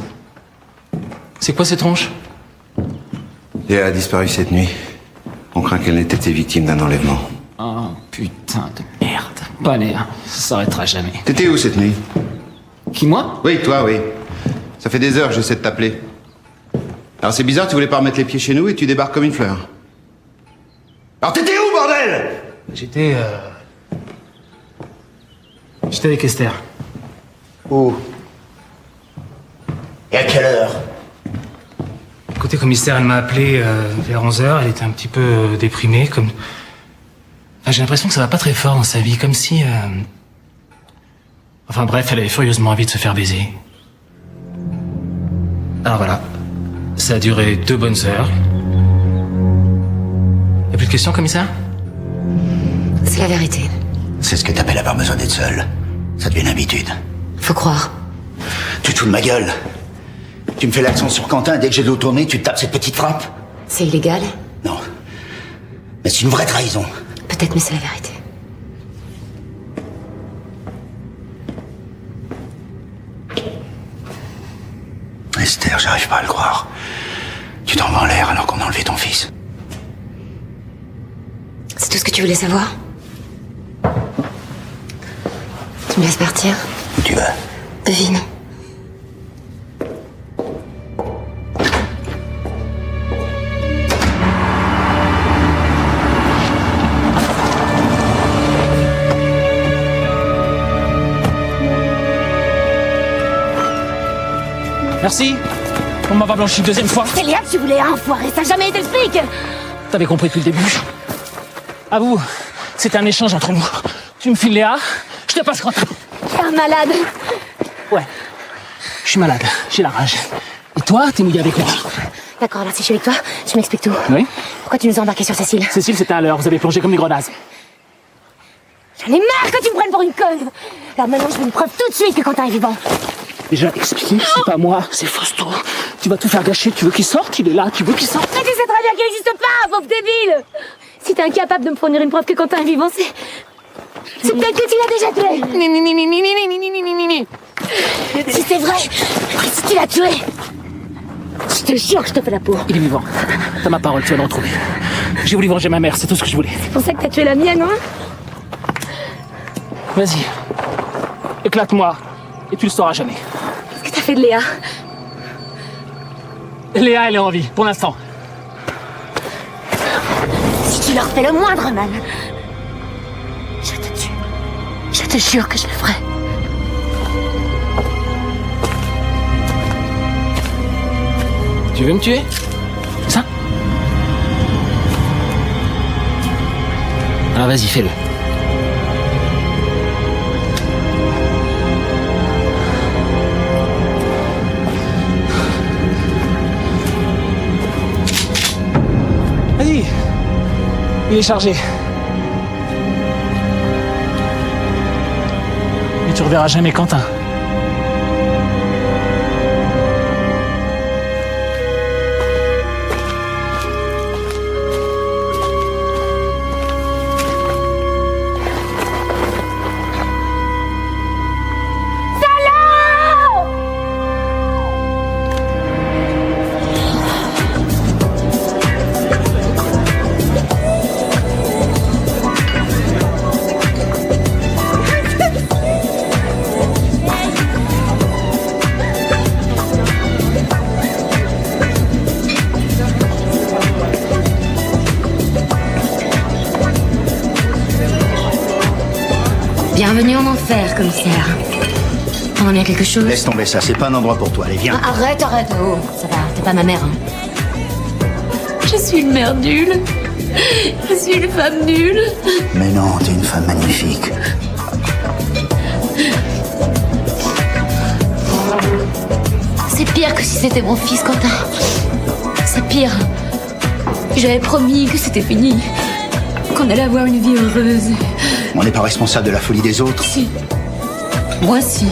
C'est quoi ces tronches? Léa a disparu cette nuit. On craint qu'elle n'ait été victime d'un enlèvement. Oh, putain de merde. Pas allez, hein. Ça s'arrêtera jamais. T'étais où cette nuit? Qui, moi? Oui, toi, oui. Ça fait des heures que j'essaie de t'appeler. Alors c'est bizarre, tu voulais pas remettre les pieds chez nous et tu débarques comme une fleur. Alors t'étais où, bordel? J'étais avec Esther. Où? Et à quelle heure? Côté commissaire, elle m'a appelé vers 11h. Elle était un petit peu déprimée, comme... Enfin, j'ai l'impression que ça va pas très fort dans sa vie, comme si... Enfin bref, elle avait furieusement envie de se faire baiser. Alors voilà, ça a duré 2 bonnes heures. Y'a plus de questions, commissaire? C'est la vérité. C'est ce que t'appelles avoir besoin d'être seul. Ça devient une habitude. Faut croire. Tu te fous de ma gueule. Tu me fais l'accent sur Quentin, dès que j'ai le dos tourné, tu te tapes cette petite frappe. C'est illégal? Non. Mais c'est une vraie trahison. Peut-être, mais c'est la vérité. Esther, j'arrive pas à le croire. Tu t'en vas en l'air alors qu'on a enlevé ton fils. C'est tout ce que tu voulais savoir? Tu me laisses partir? Où tu vas? Devine. Merci pour m'avoir blanchi une deuxième fois. C'est Léa que tu voulais, enfoiré, ça n'a jamais été le flic. T'avais compris depuis le début. Avoue, c'était un échange entre nous. Tu me files Léa, je te passe Quentin. T'es un malade. Ouais, je suis malade, j'ai la rage. Et toi, t'es mouillé avec moi. D'accord, alors si je suis avec toi, tu m'expliques tout. Oui? Pourquoi tu nous as embarqués sur Cécile? Cécile, c'était à l'heure, vous avez plongé comme des grenades. J'en ai marre que tu me prennes pour une conne. Alors maintenant, je veux une preuve tout de suite que Quentin est vivant. Déjà expliqué, c'est pas moi, c'est Fausto. Tu vas tout faire gâcher, tu veux qu'il sorte, il est là, tu veux qu'il sorte. Mais tu sais très bien qu'il n'existe pas, pauvre débile. Si t'es incapable de me fournir une preuve que Quentin est vivant, c'est peut-être que tu l'as déjà tué. Si c'est vrai, si tu l'as tué, je te jure que je te fais la peau. Il est vivant. T'as ma parole, tu vas le retrouver. J'ai voulu venger ma mère, c'est tout ce que je voulais. C'est pour ça que t'as tué la mienne, hein? Vas-y. Éclate-moi. Et tu le sauras jamais. Qu'est-ce que t'as fait de Léa? Léa, elle est en vie, pour l'instant. Si tu leur fais le moindre mal, je te tue. Je te jure que je le ferai. Tu veux me tuer? Ça? Alors vas-y, fais-le. Vas-y. Il est chargé. Et tu reverras jamais Quentin. Bienvenue en enfer, commissaire. On a bien quelque chose? Laisse tomber ça, c'est pas un endroit pour toi. Allez, viens. Ah, arrête. Oh, ça va, t'es pas ma mère, hein. Je suis une mère nulle. Je suis une femme nulle. Mais non, t'es une femme magnifique. C'est pire que si c'était mon fils, Quentin. C'est pire. J'avais promis que c'était fini. Qu'on allait avoir une vie heureuse. On n'est pas responsable de la folie des autres. Si. Moi, si.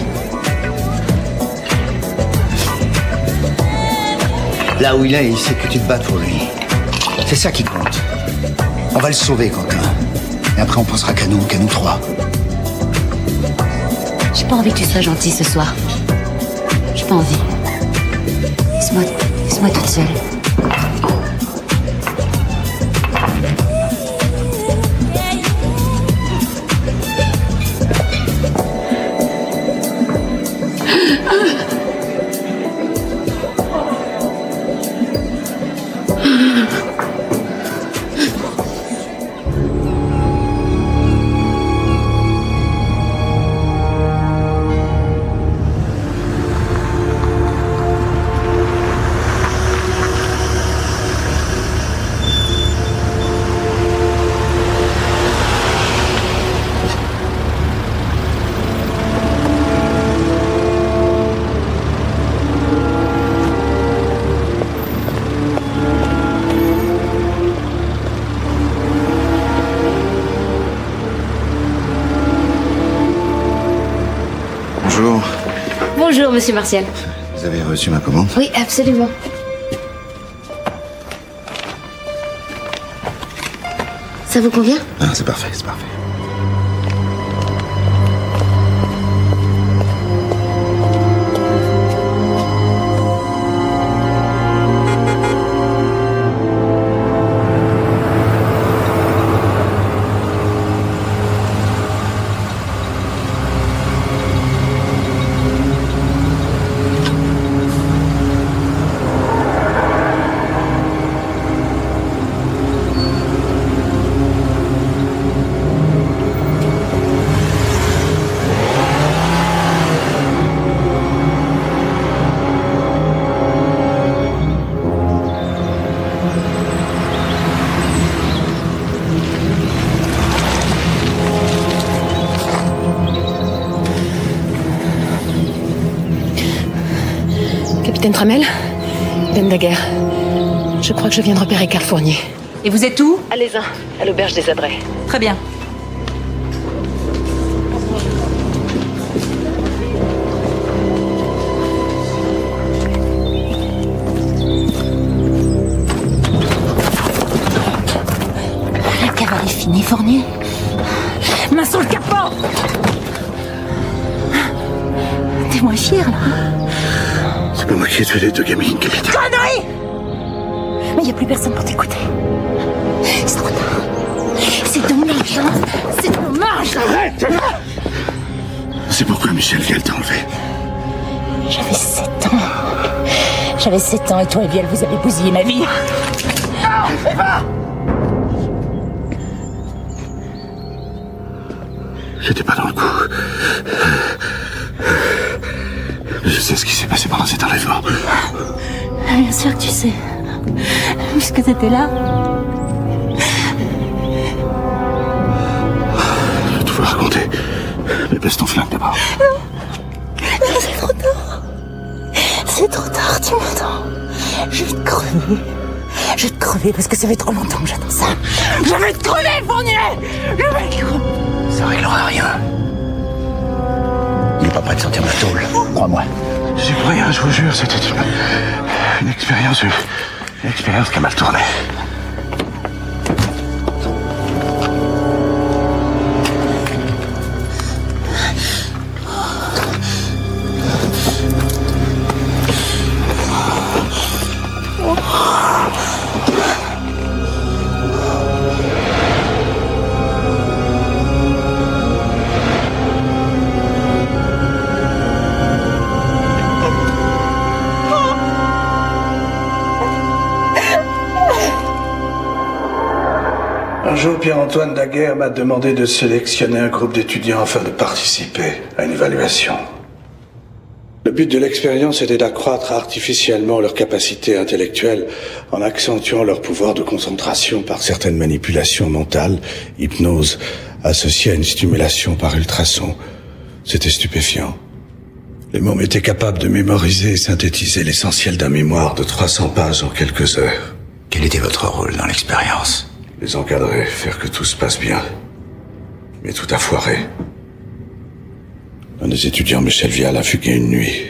Là où il est, il sait que tu te bats pour lui. C'est ça qui compte. On va le sauver, Quentin. Et après, on pensera qu'à nous trois. J'ai pas envie que tu sois gentil ce soir. J'ai pas envie. Laisse-moi toute seule. Bonjour. Bonjour, monsieur Martial. Vous avez reçu ma commande? Oui, absolument. Ça vous convient? Ah, c'est parfait, c'est parfait. Capitaine Tramel, Ben Daguerre. Je crois que je viens de repérer Carl Fournier. Et vous êtes où? À l'Aisin, à l'auberge des Adrets. Très bien. La cavale est finie, Fournier. Main sur le capot! T'es moins fier, là. C'est pas moi qui ai tué les deux gamines, capitaine. Connerie! Mais y a plus personne pour t'écouter. C'est trop tard. C'est dommage, hein. C'est dommage. Arrête! C'est pourquoi Michel Vielle t'a enlevé. J'avais 7 ans. J'avais 7 ans et toi et Vielle, vous avez bousillé ma vie. Non, Eva! J'étais pas dans le coup. Je sais ce qui s'est passé pendant cet enlèvement. Bien sûr que tu sais. Puisque t'étais là. Je vais tout vous raconter. Mais baisse ton flingue d'abord. Non, c'est trop tard. C'est trop tard, tu m'entends? Je vais te crever. Je vais te crever parce que ça fait trop longtemps que j'attends ça. Je vais te crever, Fournier! Je vais te crever. Ça réglera rien. Il est pas prêt de sortir de la tôle, crois-moi. J'y pour rien, je vous jure, c'était une expérience qui a mal tourné. Un jour, Pierre-Antoine Daguerre m'a demandé de sélectionner un groupe d'étudiants afin de participer à une évaluation. Le but de l'expérience était d'accroître artificiellement leur capacité intellectuelle en accentuant leur pouvoir de concentration par certaines manipulations mentales, hypnose, associées à une stimulation par ultrasons. C'était stupéfiant. Les mômes étaient capables de mémoriser et synthétiser l'essentiel d'un mémoire de 300 pages en quelques heures. Quel était votre rôle dans l'expérience? Les encadrer, faire que tout se passe bien. Mais tout a foiré. Un des étudiants, Michel Vielle, a fugué une nuit.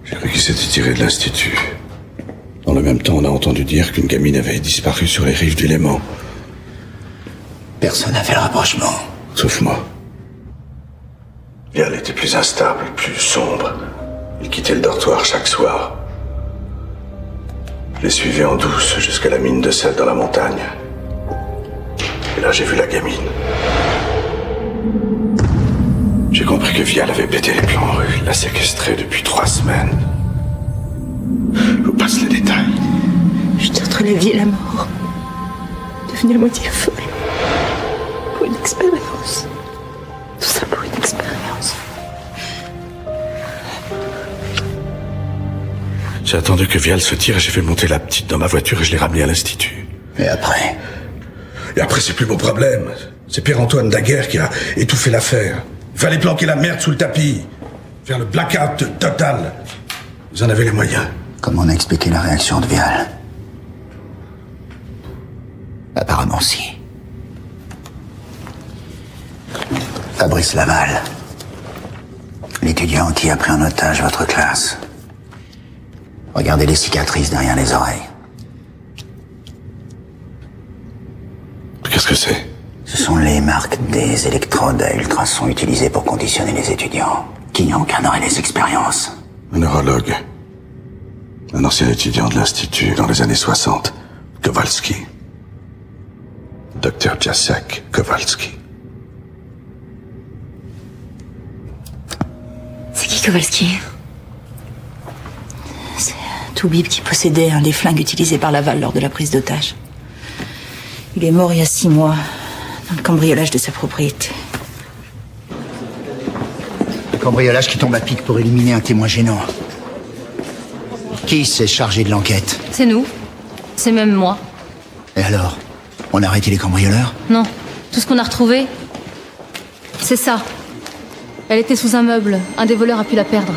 J'ai cru qu'il s'était tiré de l'institut. Dans le même temps, on a entendu dire qu'une gamine avait disparu sur les rives du Léman. Personne n'a fait le rapprochement. Sauf moi. Vielle était plus instable, plus sombre. Il quittait le dortoir chaque soir. Je les suivais en douce jusqu'à la mine de sel dans la montagne. Et là, j'ai vu la gamine. J'ai compris que Vial avait pété les plombs en rue, l'a séquestrée depuis 3 semaines. Je vous passe les détails. J'étais entre la vie et la mort. Devenue à moitié folle. Pour une expérience. Tout ça pour une expérience. J'ai attendu que Vial se tire et j'ai fait monter la petite dans ma voiture et je l'ai ramenée à l'institut. Et après? Et après, c'est plus mon problème. C'est Pierre-Antoine Daguerre qui a étouffé l'affaire. Il fallait planquer la merde sous le tapis. Faire le blackout total. Vous en avez les moyens. Comment on a expliqué la réaction de Vial? Apparemment si. Fabrice Laval, l'étudiant qui a pris en otage votre classe. Regardez les cicatrices derrière les oreilles. Qu'est-ce que c'est? Ce sont les marques des électrodes à ultrasons utilisées pour conditionner les étudiants qui encadrent les expériences. Un neurologue. Un ancien étudiant de l'Institut dans les années 60. Kowalski. Dr. Jacek Kowalski. C'est qui Kowalski? C'est Toubib qui possédait un des flingues utilisés par Laval lors de la prise d'otage. Il est mort il y a 6 mois, dans le cambriolage de sa propriété. Un cambriolage qui tombe à pic pour éliminer un témoin gênant. Qui s'est chargé de l'enquête? C'est nous. C'est même moi. Et alors? On a arrêté les cambrioleurs? Non. Tout ce qu'on a retrouvé, c'est ça. Elle était sous un meuble. Un des voleurs a pu la perdre.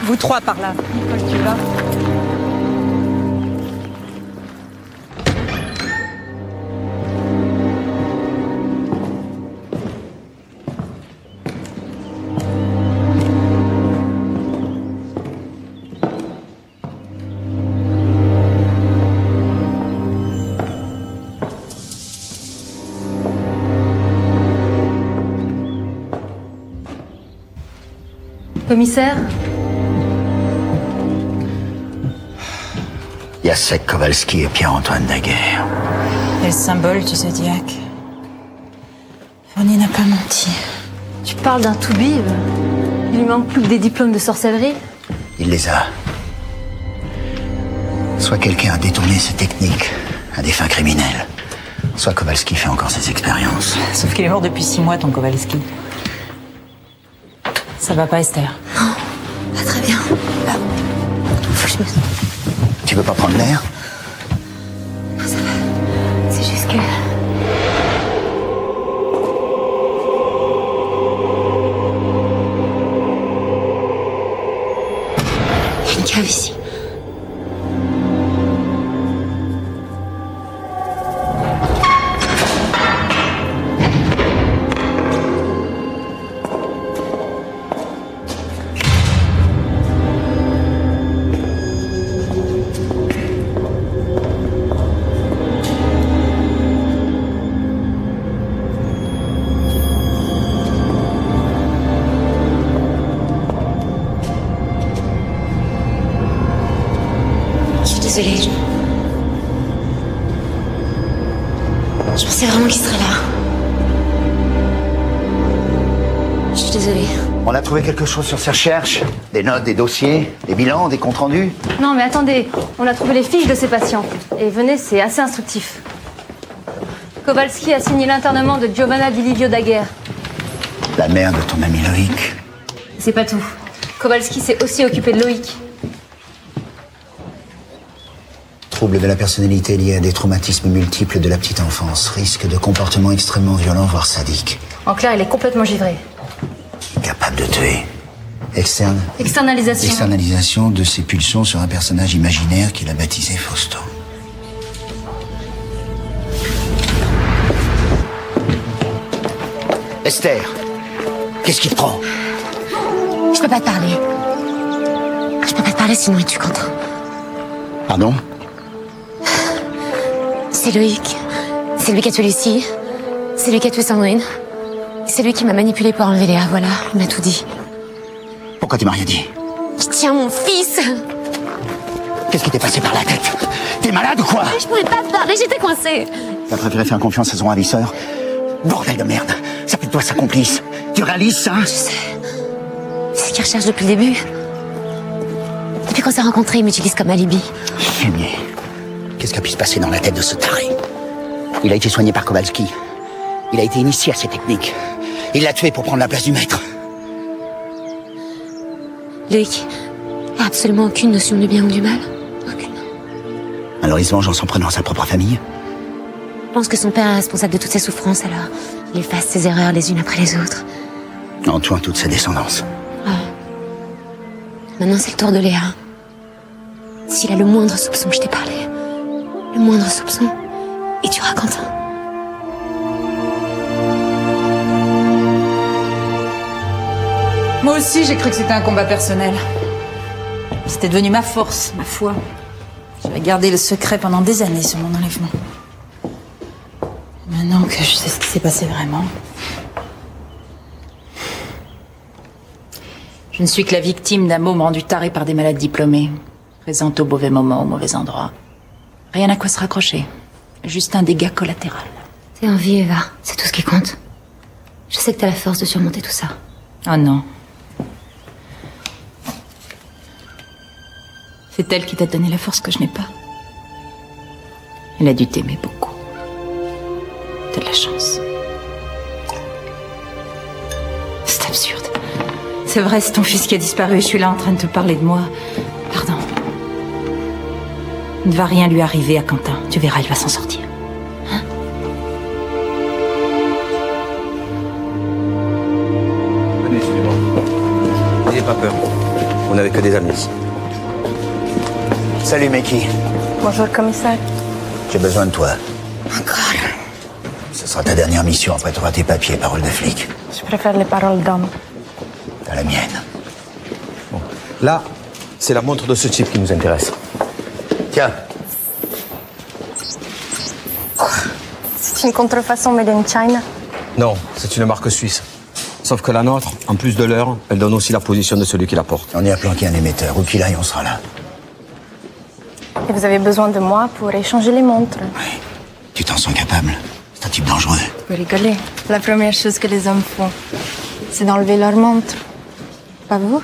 Vous 3 par là. Nicole, tu vas? Commissaire? Jacek Kowalski et Pierre-Antoine Daguerre. Et le symbole du Zodiac. Fournier n'a pas menti. Tu parles d'un Toubib? Il lui manque plus que des diplômes de sorcellerie? Il les a. Soit quelqu'un a détourné ses techniques à des fins criminelles, soit Kowalski fait encore ses expériences. Sauf qu'il est mort depuis 6 mois, ton Kowalski. Ça va pas, Esther? Non, pas très bien. Faut que je me... Tu veux pas prendre l'air? Non, ça va. C'est juste que... Il y a une cave ici. Désolée. Je pensais vraiment qu'il serait là. Je suis désolée. On a trouvé quelque chose sur ses recherches? Des notes, des dossiers, des bilans, des comptes rendus? Non, mais attendez. On a trouvé les fiches de ces patients. Et venez, c'est assez instructif. Kowalski a signé l'internement de Giovanna Di Livio Daguerre. La mère de ton ami Loïc. C'est pas tout. Kowalski s'est aussi occupé de Loïc. Troubles de la personnalité liés à des traumatismes multiples de la petite enfance. Risque de comportements extrêmement violents, voire sadiques. En clair, il est complètement givré. Capable de tuer. Externalisation. Externalisation de ses pulsions sur un personnage imaginaire qu'il a baptisé Fausto. Esther, qu'est-ce qui te prend? Je peux pas te parler. Je peux pas te parler sinon il tue Quentin. Pardon? C'est Loïc. C'est lui qui a tué Lucie. C'est lui qui a tué Sandrine. C'est lui qui m'a manipulé pour enlever Léa, voilà. Il m'a tout dit. Pourquoi tu m'as rien dit? Je tiens mon fils. Qu'est-ce qui t'est passé par la tête? T'es malade ou quoi? Je pouvais pas te parler, j'étais coincée. T'as préféré faire confiance à son ravisseur? Bordel de merde. Ça fait de toi sa complice. Tu réalises ça? Je sais. C'est ce qu'il recherche depuis le début. Depuis qu'on s'est rencontrés, il m'utilise comme alibi. Fumier. Qu'est-ce qui a pu se passer dans la tête de ce taré? Il a été soigné par Kowalski. Il a été initié à ces techniques. Il l'a tué pour prendre la place du maître. Luc a absolument aucune notion du bien ou du mal. Alors il se venge en s'en prenant à sa propre famille? Je pense que son père est responsable de toutes ses souffrances, alors il efface ses erreurs les unes après les autres. En tuant toute sa descendance. Maintenant, c'est le tour de Léa. S'il a le moindre soupçon, je t'ai parlé. Le moindre soupçon, et tu auras Quentin. Moi aussi, j'ai cru que c'était un combat personnel. C'était devenu ma force, ma foi. J'avais gardé le secret pendant des années sur mon enlèvement. Maintenant que je sais ce qui s'est passé vraiment... Je ne suis que la victime d'un môme rendu taré par des malades diplômés, présente au mauvais moment, au mauvais endroit. Rien à quoi se raccrocher. Juste un dégât collatéral. T'es en vie, Eva. C'est tout ce qui compte. Je sais que t'as la force de surmonter tout ça. Oh non. C'est elle qui t'a donné la force que je n'ai pas. Elle a dû t'aimer beaucoup. T'as de la chance. C'est absurde. C'est vrai, c'est ton fils qui a disparu et je suis là en train de te parler de moi. Pardon. Il ne va rien lui arriver à Quentin. Tu verras, il va s'en sortir. Hein? Venez, suivez-moi. N'ayez pas peur. On n'avait que des amis. Salut, Meki. Bonjour, commissaire. J'ai besoin de toi. Encore. Ce sera ta dernière mission, après tu auras tes papiers, parole de flic. Je préfère les paroles d'homme. T'as la mienne. Là, c'est la montre de ce type qui nous intéresse. Tiens. C'est une contrefaçon made in China. Non, c'est une marque suisse. Sauf que la nôtre, en plus de l'heure, elle donne aussi la position de celui qui la porte. On y a planqué un émetteur. Où qu'il aille, on sera là. Et vous avez besoin de moi pour échanger les montres. Oui. Tu t'en sens capable? C'est un type dangereux. Vous rigolez. La première chose que les hommes font, c'est d'enlever leur montre. Pas vous?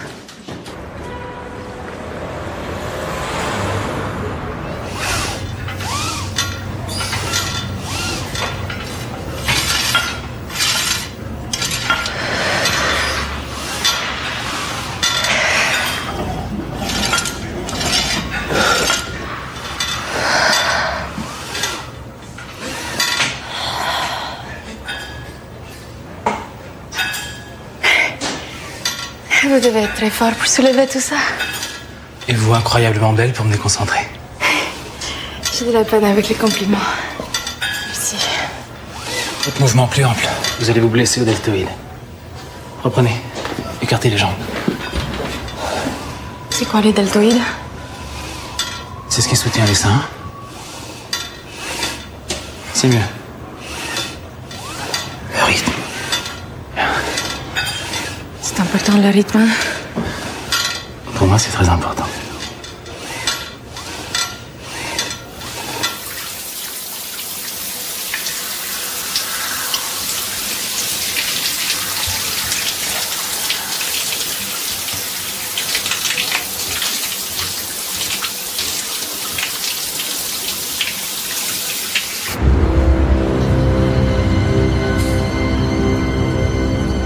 Vous devez être très fort pour soulever tout ça. Et vous, incroyablement belle pour me déconcentrer. J'ai de la peine avec les compliments. Merci. Votre mouvement plus ample. Vous allez vous blesser au deltoïde. Reprenez. Écartez les jambes. C'est quoi les deltoïdes? C'est ce qui soutient les seins. C'est mieux. Le rythme. C'est important le rythme. Pour moi, c'est très important.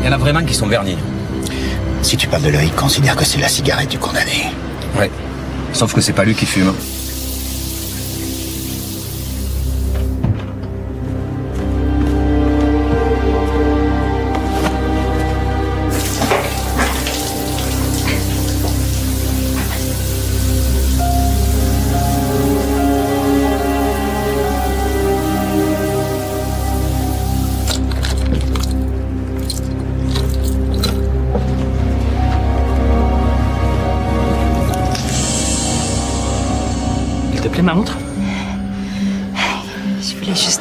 Il y en a vraiment qui sont vernis. Si tu parles de Loïc, considère que c'est la cigarette du condamné. Ouais. Sauf que c'est pas lui qui fume.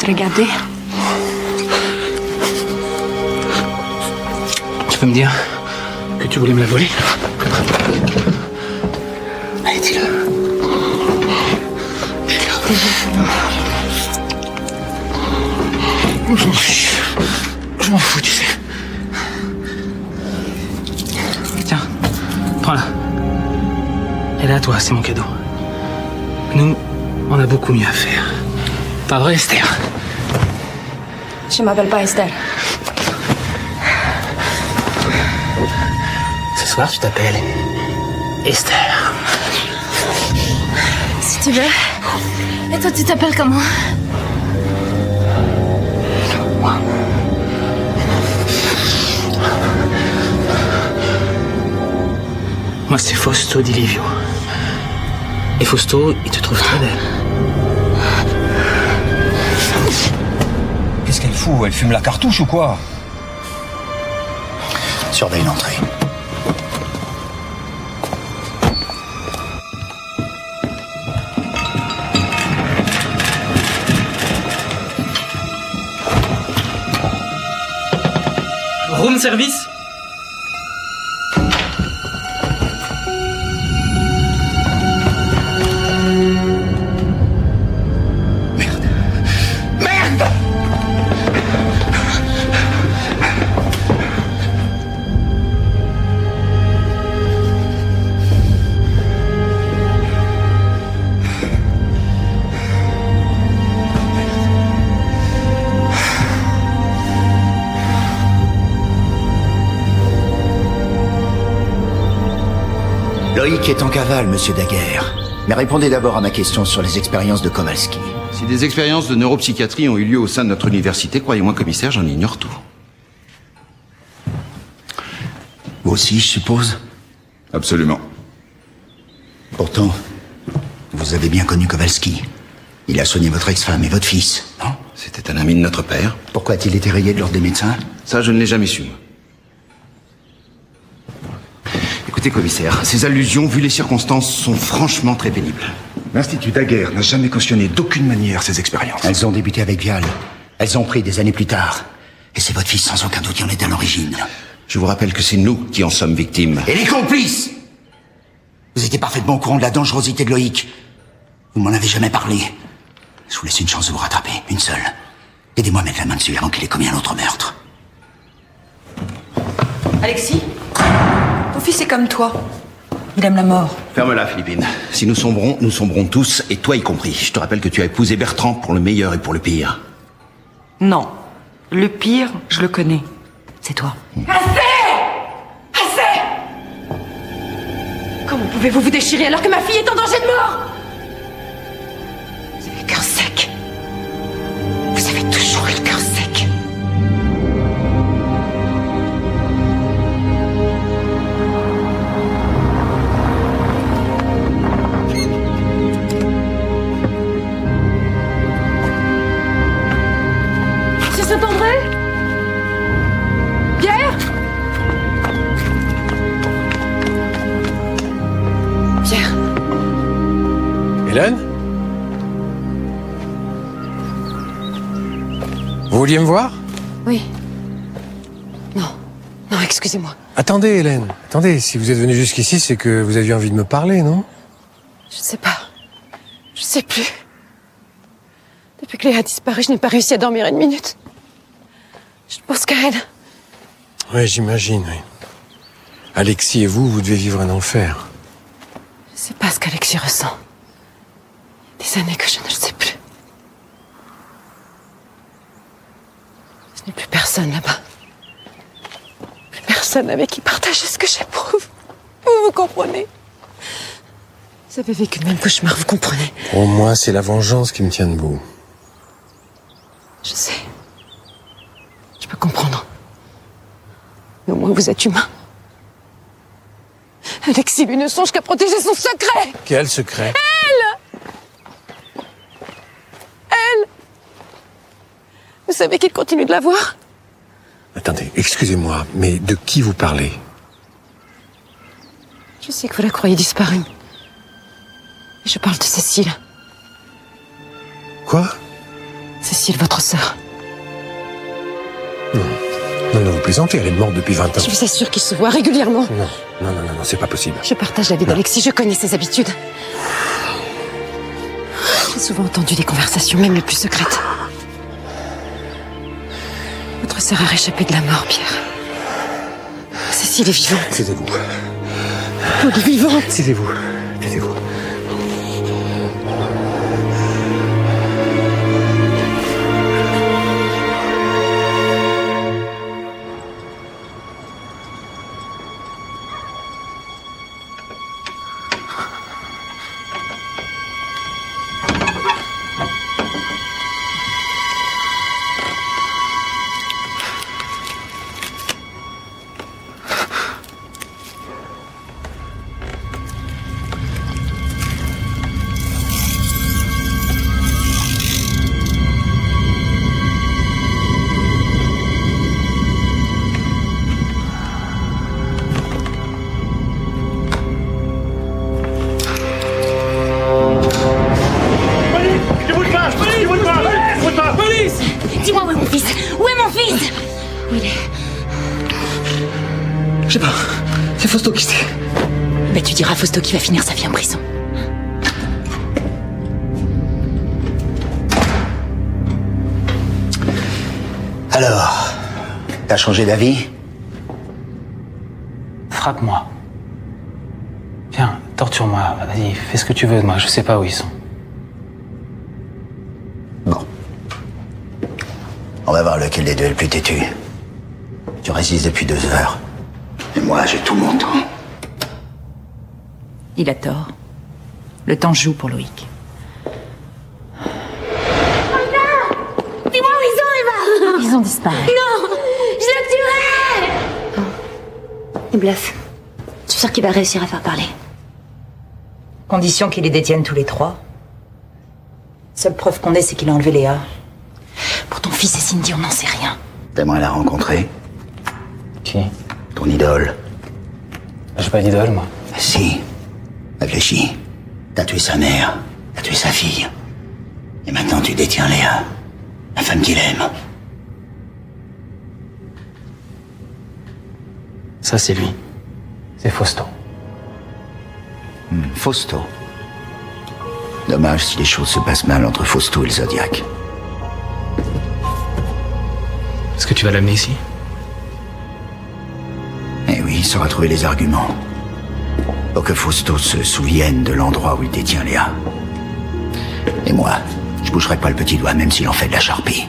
te regarder. Tu peux me dire que tu voulais me la voler? Allez, dis-le. Je m'en fous, tu sais. Tiens, prends-la. Elle est à toi, c'est mon cadeau. Nous, on a beaucoup mieux à faire. Pas vrai, Esther? Je m'appelle pas Esther. Ce soir, tu t'appelles Esther. Si tu veux. Et toi, tu t'appelles comment? Moi, c'est Fausto Di Livio. Et Fausto, il te trouve très belle. Qu'est-ce qu'elle fout? Elle fume la cartouche ou quoi? Surveille l'entrée. Room service? Loïc est en cavale, monsieur Daguerre. Mais répondez d'abord à ma question sur les expériences de Kowalski. Si des expériences de neuropsychiatrie ont eu lieu au sein de notre université, croyez-moi, commissaire, j'en ignore tout. Vous aussi, je suppose? Absolument. Pourtant, vous avez bien connu Kowalski. Il a soigné votre ex-femme et votre fils, non? C'était un ami de notre père. Pourquoi a-t-il été rayé de l'ordre des médecins? Ça, je ne l'ai jamais su. Écoutez, commissaire, ces allusions, vu les circonstances, sont franchement très pénibles. L'Institut Daguerre n'a jamais cautionné d'aucune manière ces expériences. Elles ont débuté avec Vial. Elles ont pris des années plus tard. Et c'est votre fils sans aucun doute qui en est à l'origine. Je vous rappelle que c'est nous qui en sommes victimes. Et les complices! Vous étiez parfaitement au courant de la dangerosité de Loïc. Vous m'en avez jamais parlé. Je vous laisse une chance de vous rattraper, une seule. Aidez-moi à mettre la main dessus avant qu'il ait commis un autre meurtre. Alexis, ton fils est comme toi. Il aime la mort. Ferme-la, Philippine. Si nous sombrons tous, et toi y compris. Je te rappelle que tu as épousé Bertrand pour le meilleur et pour le pire. Non. Le pire, je le connais. C'est toi. Assez! Comment pouvez-vous vous déchirer alors que ma fille est en danger de mort? Vous avez le cœur sec. Vous avez toujours eu le cœur sec. C'est Saint-André? Pierre? Pierre? Hélène? Vous vouliez me voir? Oui. Non. Non, excusez-moi. Attendez, Hélène. Attendez, si vous êtes venue jusqu'ici, c'est que vous aviez envie de me parler, non? Je sais pas. Je sais plus. Depuis que Léa a disparu, je n'ai pas réussi à dormir une minute. Je pense qu'à elle. Oui, j'imagine, oui. Alexis et vous devez vivre un enfer. Je sais pas ce qu'Alexis ressent. Il y a des années que je ne le sais plus. Je n'ai plus personne là-bas. Plus personne avec qui partager ce que j'éprouve. Vous comprenez? Vous avez vécu le même cauchemar, vous comprenez? Pour moi, c'est la vengeance qui me tient debout. Je sais. Je peux comprendre. Mais au moins vous êtes humain. Alexis, lui, ne songe qu'à protéger son secret. Quel secret? Elle! Vous savez qu'il continue de la voir? Attendez, excusez-moi, mais de qui vous parlez? Je sais que vous la croyez disparue. Et je parle de Cécile. Quoi? Cécile. Cécile, votre sœur. Non, vous plaisantez, elle est morte depuis 20 ans. Je vous assure qu'il se voit régulièrement. Non, c'est pas possible. Je partage la vie d'Alexis, je connais ses habitudes. J'ai souvent entendu des conversations, même les plus secrètes. Votre sœur a réchappé de la mort, Pierre. Cécile est vivante. Taisez-vous. Elle est vivante. Taisez-vous. Dis-moi où est mon fils? Où est mon fils? Où il est? Je sais pas. C'est Fausto qui sait. Ben tu diras à Fausto qu'il va finir sa vie en prison. Alors, t'as changé d'avis? Frappe-moi. Viens, torture-moi. Vas-y, fais ce que tu veux de moi. Je sais pas où ils sont. On va voir lequel des deux est le plus têtu. Tu résistes depuis 2 heures. Et moi, j'ai tout mon temps. Il a tort. Le temps joue pour Loïc. Dis-moi où ils sont, Eva! Ils ont disparu. Non! Je le tuerai! Il bluffe. Je suis sûre qu'il va réussir à faire parler. Condition qu'il les détienne tous les 3. Seule preuve qu'on ait, c'est qu'il a enlevé Léa. Pour ton fils et Cindy, on n'en sait rien. T'aimerais la rencontrer? Qui? Ton idole. J'ai pas d'idole, moi. Si. Réfléchis. T'as tué sa mère. T'as tué sa fille. Et maintenant, tu détiens Léa. La femme qu'il aime. Ça, c'est lui. C'est Fausto. Fausto. Dommage si les choses se passent mal entre Fausto et le Zodiac. Est-ce que tu vas l'amener ici? Eh oui, il saura trouver les arguments. Pour que Fausto se souvienne de l'endroit où il détient Léa. Et moi, je bougerai pas le petit doigt même s'il en fait de la charpie.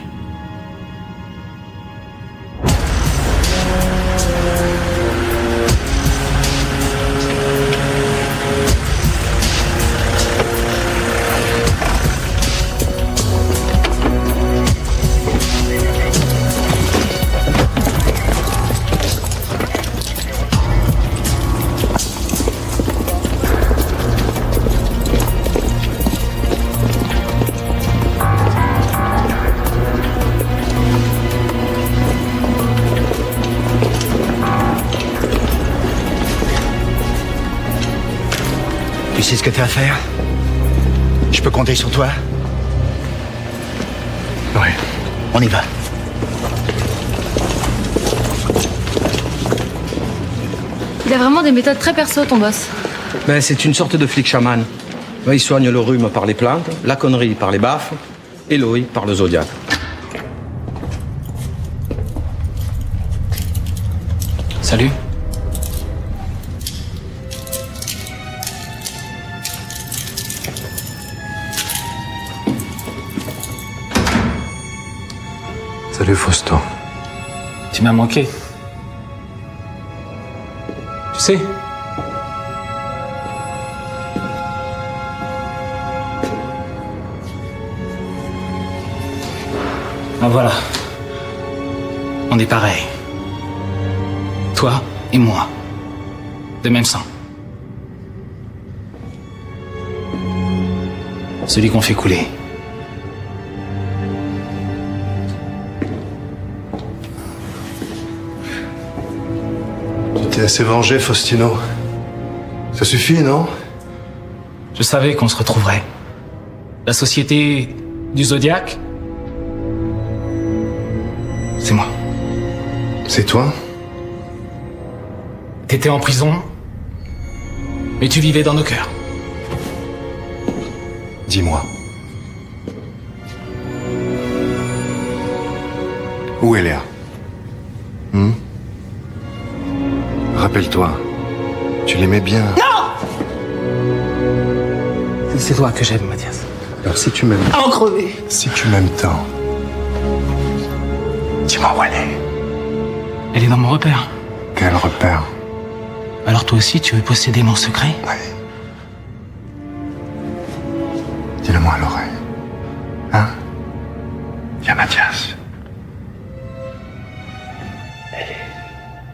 Tu sais ce que t'as à faire? Je peux compter sur toi? Oui. On y va. Il a vraiment des méthodes très perso, ton boss. Ben, c'est une sorte de flic chaman. Ben, il soigne le rhume par les plantes, la connerie par les baffes, et Loïc par le Zodiac. Salut. Salut Fausto. Tu m'as manqué. Tu sais. Ah voilà. On est pareil. Toi et moi. De même sang. Celui qu'on fait couler. Tu t'es assez vengé, Faustino. Ça suffit, non? Je savais qu'on se retrouverait. La société du Zodiac, C'est moi. C'est toi? T'étais en prison, mais tu vivais dans nos cœurs. Dis-moi. Où est Léa? Rappelle-toi, tu l'aimais bien. Non! C'est toi que j'aime, Mathias. Alors si tu m'aimes... En crever. Si tu m'aimes tant, dis-moi où elle est. Elle est dans mon repère. Quel repère? Alors toi aussi, tu veux posséder mon secret? Ouais. Dis-le-moi à l'oreille. Hein? Viens, Mathias. Elle est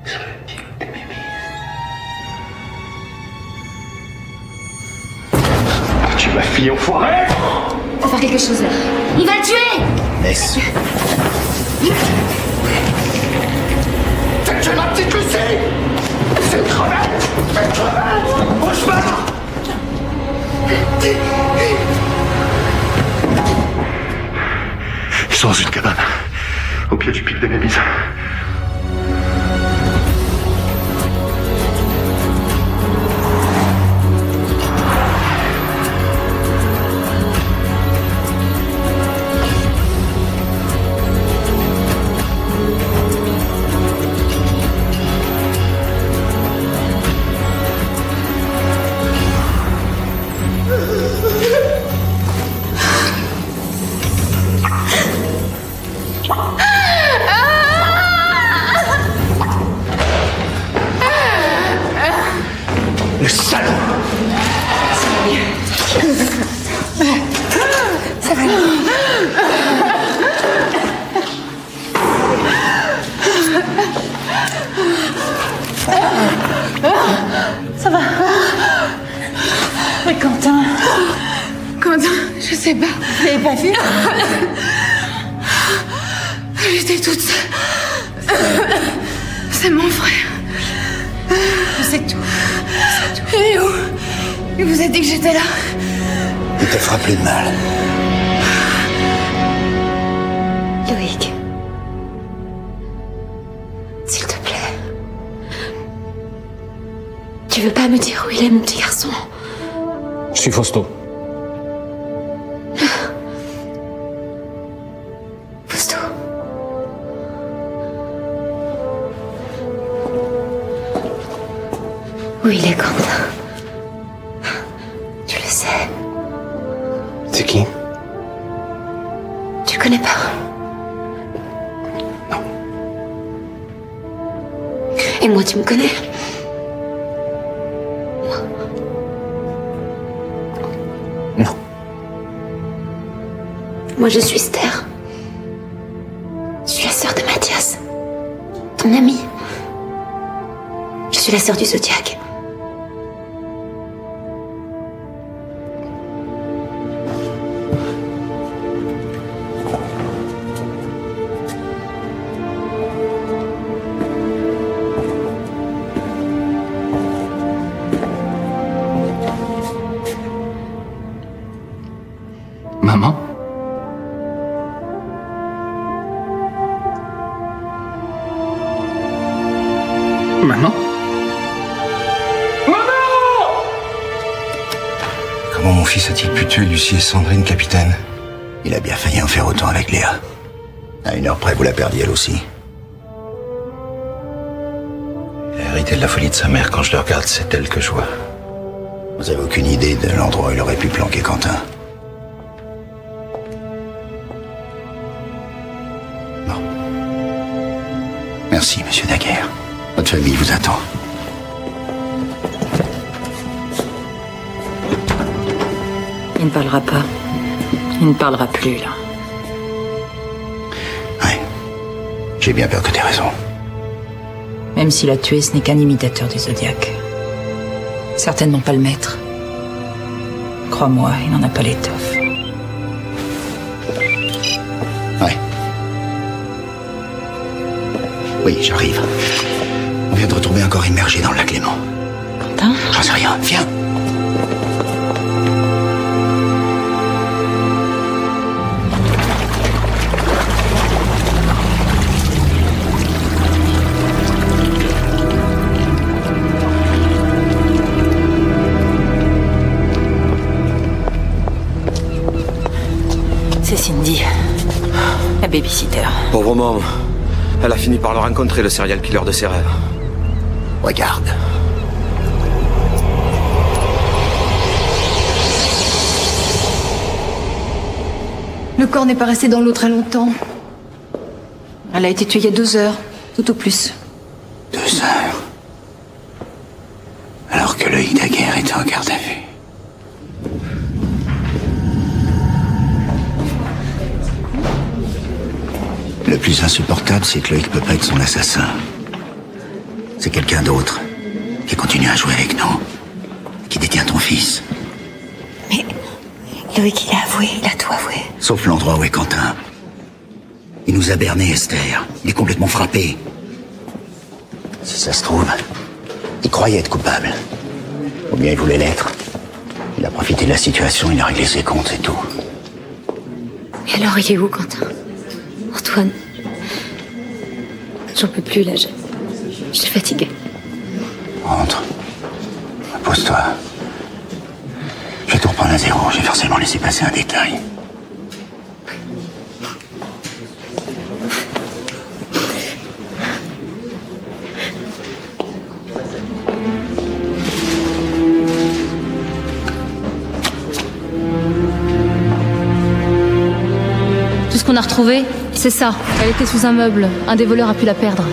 sur le deal de Mimi. Tu m'as fille enfoiré! Faut faire quelque chose là. Il va le tuer! Laisse. Fais-tu ma petite Lucie! C'est une crevette! C'est une crevette! Bouge pas! Ils sont dans une cabane, au pied du pic des Mémises. Le salaud! Ça va. Ça va. Mais Quentin... Quentin, je sais pas. Vous l'avez pas vu? J'étais toute seule. C'est mon frère. C'est tout. Et où? Il vous a dit que j'étais là. Il te fera plus de mal. Loïc. S'il te plaît. Tu veux pas me dire où il est, mon petit garçon? Je suis Fausto. Fausto. Où il est, Quentin? Tu le sais. C'est qui? Tu connais pas? Non. Et moi, tu me connais? Non. Moi, je suis Esther. Je suis la sœur de Mathias. Ton ami. Je suis la sœur du Zodiac. Maman? Maman? Comment mon fils a-t-il pu tuer Lucie et Sandrine, capitaine? Il a bien failli en faire autant avec Léa. À une heure près, vous la perdiez elle aussi. Il a hérité de la folie de sa mère. Quand je le regarde, c'est elle que je vois. Vous avez aucune idée de l'endroit où il aurait pu planquer Quentin? Non. Merci, monsieur Daguerre. Votre famille vous attend. Il ne parlera pas. Il ne parlera plus, là. J'ai bien peur que t'aies raison. Même s'il a tué, ce n'est qu'un imitateur du Zodiac. Certainement pas le maître. Crois-moi, il n'en a pas l'étoffe. Ouais. Oui, j'arrive. On vient de retrouver un corps immergé dans le lac Léman. Quentin? J'en sais rien. Viens. Pauvre môme. Elle a fini par le rencontrer, le serial killer de ses rêves. Regarde. Le corps n'est pas resté dans l'eau très longtemps. Elle a été tuée il y a 2 heures, tout au plus. 2 heures. Alors que Loïc Daguerre était en garde à vue. Le plus insupportable, c'est que Loïc peut pas être son assassin. C'est quelqu'un d'autre qui continue à jouer avec nous, qui détient ton fils. Mais Loïc, il a avoué, il a tout avoué. Sauf l'endroit où est Quentin. Il nous a berné, Esther. Il est complètement frappé. Si ça se trouve, il croyait être coupable. Ou bien il voulait l'être. Il a profité de la situation, il a réglé ses comptes, c'est tout. Et alors, il est où, Quentin? Antoine? J'en peux plus, là. Je suis fatiguée. Rentre. Pose-toi. Je vais tout reprendre à zéro. J'ai forcément laissé passer un détail. Tout ce qu'on a retrouvé, c'est ça. Elle était sous un meuble. Un des voleurs a pu la perdre.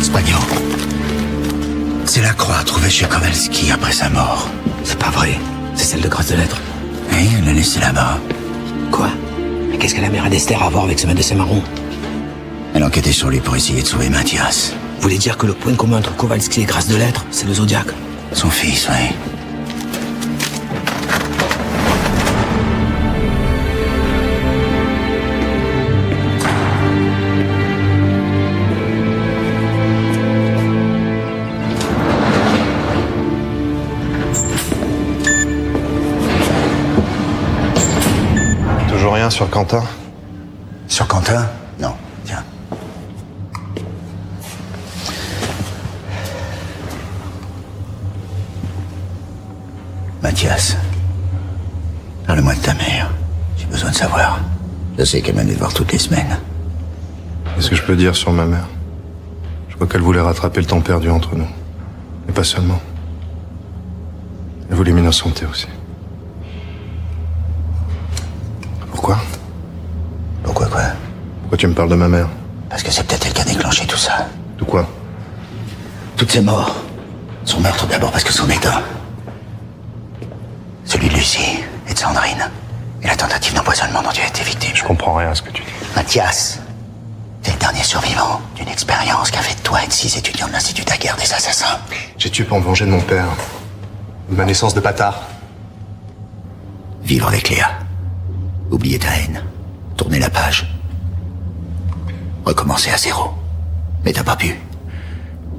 Spagno. C'est la croix trouvée chez Kowalski après sa mort. C'est pas vrai. C'est celle de Grâce de Lettres. Oui, elle l'a laissée là-bas. Quoi? Mais qu'est-ce que la mère d'Esther a à voir avec ce médecin marron? Elle enquêtait sur lui pour essayer de sauver Mathias. Vous voulez dire que le point commun entre Kowalski et Grâce de Lettres, c'est le Zodiac? Son fils, oui. Toujours rien sur Quentin? Sur Quentin? Non, tiens. Mathias, parle-moi de ta mère. J'ai besoin de savoir. Je sais qu'elle m'a dû te voir toutes les semaines. Qu'est-ce que je peux dire sur ma mère? Je crois qu'elle voulait rattraper le temps perdu entre nous. Et pas seulement. Elle voulait m'innocenter aussi. Pourquoi? Pourquoi quoi? Pourquoi tu me parles de ma mère? Parce que c'est peut-être elle qui a déclenché tout ça. De quoi? Toutes ces morts. Son meurtre d'abord parce que c'en est un. Celui de Lucie et de Sandrine. Et la tentative d'empoisonnement dont tu as été victime. Je comprends rien à ce que tu dis. Mathias, t'es le dernier survivant d'une expérience qu'a fait de toi et de 6 étudiants de l'Institut Daguerre des assassins. J'ai tué pour me venger de mon père. De ma naissance de bâtard. Vivre avec Léa. Oublier ta haine. Tourner la page. Recommencer à zéro. Mais t'as pas pu.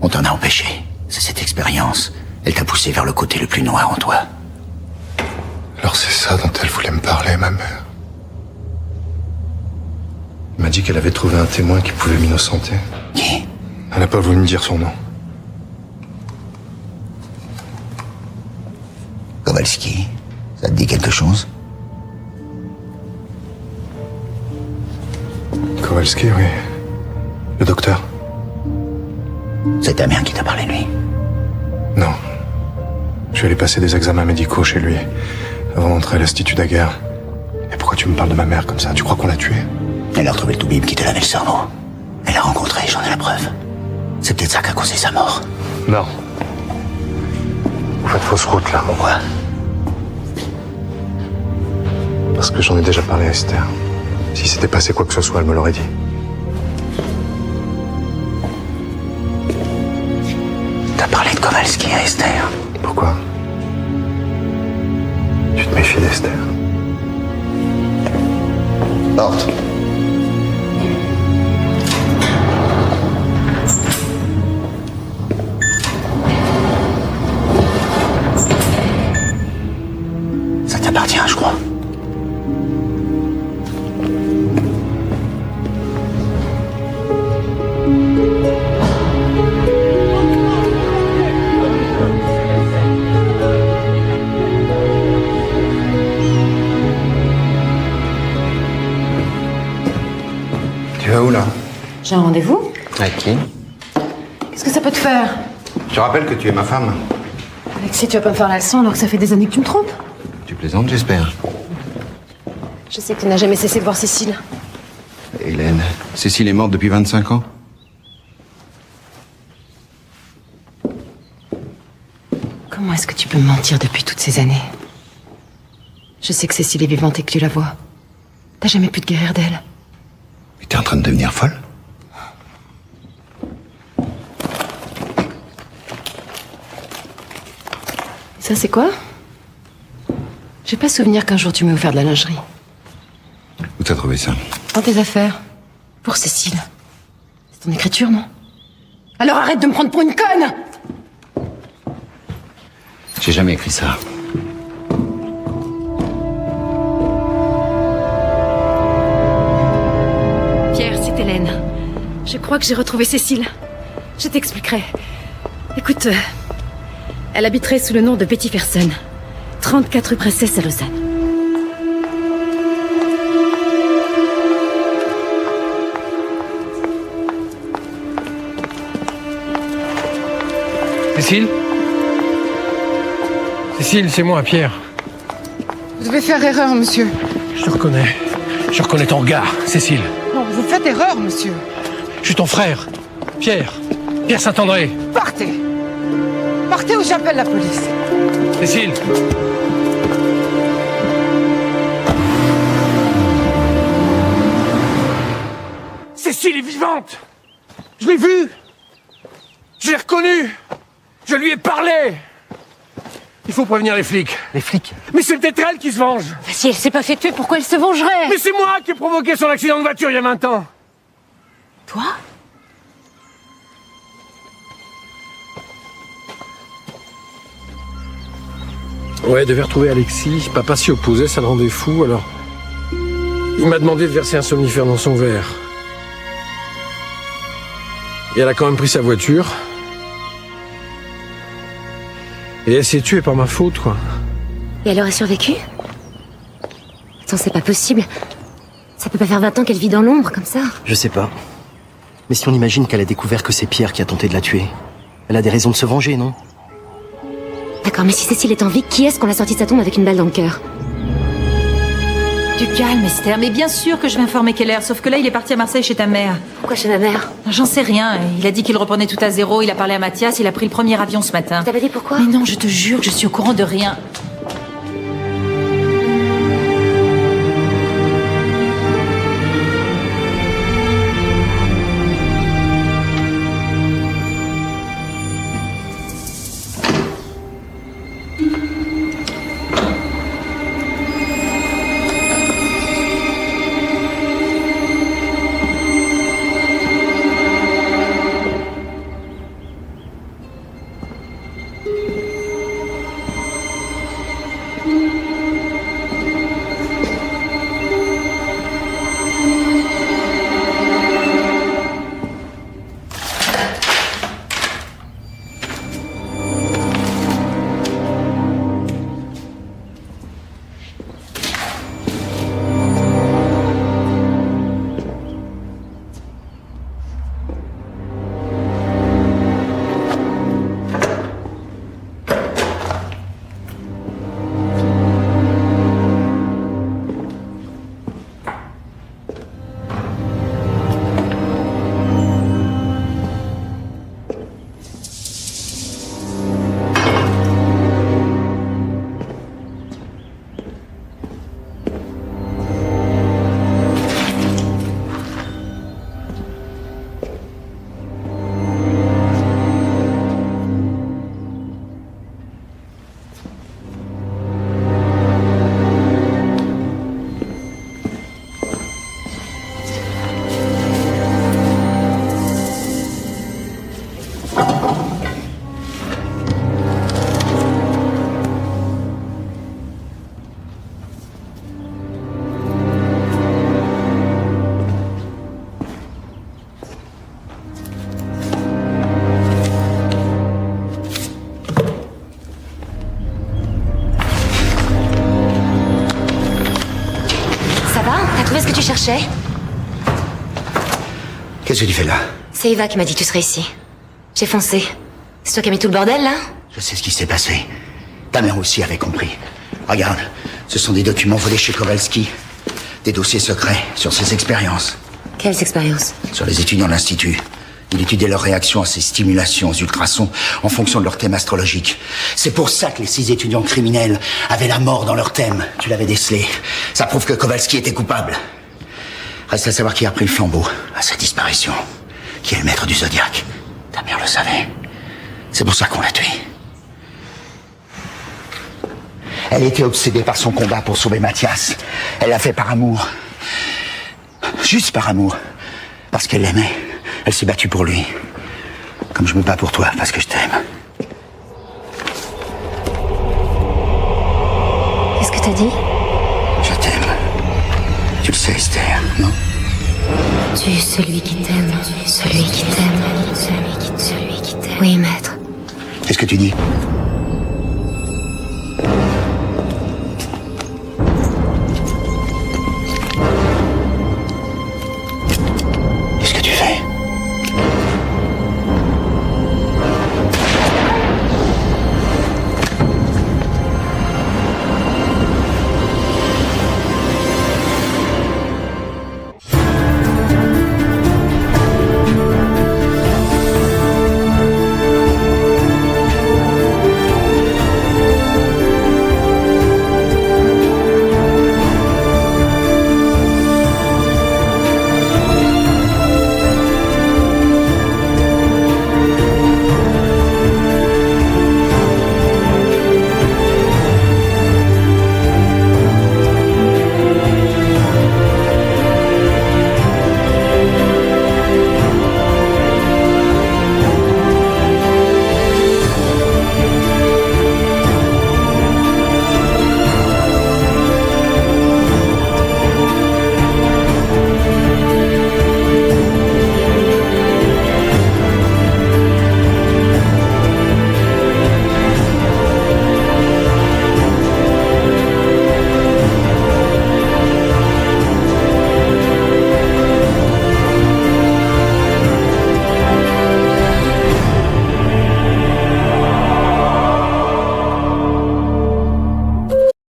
On t'en a empêché. C'est cette expérience. Elle t'a poussé vers le côté le plus noir en toi. Alors c'est ça dont elle voulait me parler, ma mère. Elle m'a dit qu'elle avait trouvé un témoin qui pouvait m'innocenter. Qui? Elle n'a pas voulu me dire son nom. Kowalski, ça te dit quelque chose? Kowalski, oui. Le docteur. C'est ta mère qui t'a parlé de lui? Non. Je suis allé passer des examens médicaux chez lui, avant d'entrer à l'Institut Daguerre. Et pourquoi tu me parles de ma mère comme ça? Tu crois qu'on l'a tuée? Elle a retrouvé le toubib qui te lavait le cerveau. Elle l'a rencontré, j'en ai la preuve. C'est peut-être ça qui a causé sa mort. Non. Vous faites fausse route, là. Pourquoi? Parce que j'en ai déjà parlé à Esther. Si s'était passé quoi que ce soit, elle me l'aurait dit. T'as parlé de Kowalski à Esther? Pourquoi? Tu te méfies d'Esther. Porte. Ça t'appartient, je crois. J'ai un rendez-vous. Avec qui? Qu'est-ce que ça peut te faire? Je te rappelle que tu es ma femme. Alexis, tu vas pas me faire la leçon alors que ça fait des années que tu me trompes. Tu plaisantes, j'espère. Je sais que tu n'as jamais cessé de voir Cécile. Hélène, Cécile est morte depuis 25 ans. Comment est-ce que tu peux me mentir depuis toutes ces années? Je sais que Cécile est vivante et que tu la vois. T'as jamais pu te guérir d'elle. Mais t'es en train de devenir folle? Ça, c'est quoi? J'ai pas souvenir qu'un jour tu m'aies offert de la lingerie. Où t'as trouvé ça? Dans tes affaires. Pour Cécile. C'est ton écriture, non? Alors arrête de me prendre pour une conne! J'ai jamais écrit ça. Pierre, c'est Hélène. Je crois que j'ai retrouvé Cécile. Je t'expliquerai. Écoute, elle habiterait sous le nom de Betty Ferson. 34 rue Princesse à Lausanne. Cécile? Cécile, c'est moi, Pierre. Vous devez faire erreur, monsieur. Je te reconnais. Je reconnais ton regard, Cécile. Non, vous faites erreur, monsieur. Je suis ton frère, Pierre. Pierre Saint-André. Partez. Partez ou j'appelle la police. Cécile. Cécile est vivante. Je l'ai vue. Je l'ai reconnue. Je lui ai parlé. Il faut prévenir les flics. Les flics? Mais c'est peut-être elle qui se venge. Si elle s'est pas fait tuer, pourquoi elle se vengerait? Mais c'est moi qui ai provoqué son accident de voiture il y a 20 ans. Toi? Ouais, devait retrouver Alexis. Papa s'y opposait, ça le rendait fou, alors... Il m'a demandé de verser un somnifère dans son verre. Et elle a quand même pris sa voiture. Et elle s'est tuée par ma faute, quoi. Et elle aurait survécu? Attends, c'est pas possible. Ça peut pas faire 20 ans qu'elle vit dans l'ombre, comme ça. Je sais pas. Mais si on imagine qu'elle a découvert que c'est Pierre qui a tenté de la tuer, elle a des raisons de se venger, non? D'accord, mais si Cécile est en vie, qui est-ce qu'on l'a sortie de sa tombe avec une balle dans le cœur? Du calme, Esther, mais bien sûr que je vais informer Keller, sauf que là, il est parti à Marseille chez ta mère. Pourquoi chez ma mère? J'en sais rien. Il a dit qu'il reprenait tout à zéro, il a parlé à Mathias, il a pris le premier avion ce matin. T'as pas dit pourquoi? Mais non, je te jure que je suis au courant de rien. Ça va? T'as trouvé ce que tu cherchais? Qu'est-ce que tu fais là? C'est Eva qui m'a dit que tu serais ici. J'ai foncé. C'est toi qui as mis tout le bordel, là? Je sais ce qui s'est passé. Ta mère aussi avait compris. Regarde, ce sont des documents volés chez Kowalski. Des dossiers secrets sur ses expériences. Quelles expériences? Sur les étudiants de l'Institut. Il étudiait leur réaction à ces stimulations aux ultrasons en fonction de leur thème astrologique. C'est pour ça que les 6 étudiants criminels avaient la mort dans leur thème. Tu l'avais décelé. Ça prouve que Kowalski était coupable. Reste à savoir qui a pris le flambeau à sa disparition. Qui est le maître du Zodiac. Ta mère le savait. C'est pour ça qu'on l'a tué. Elle était obsédée par son combat pour sauver Mathias. Elle l'a fait par amour. Juste par amour. Parce qu'elle l'aimait. Elle s'est battue pour lui. Comme je me bats pour toi, parce que je t'aime. Qu'est-ce que t'as dit? Je t'aime. Tu le sais, Esther, non? Tu es celui qui t'aime, celui qui t'aime, celui qui t'aime. Oui, maître. Qu'est-ce que tu dis?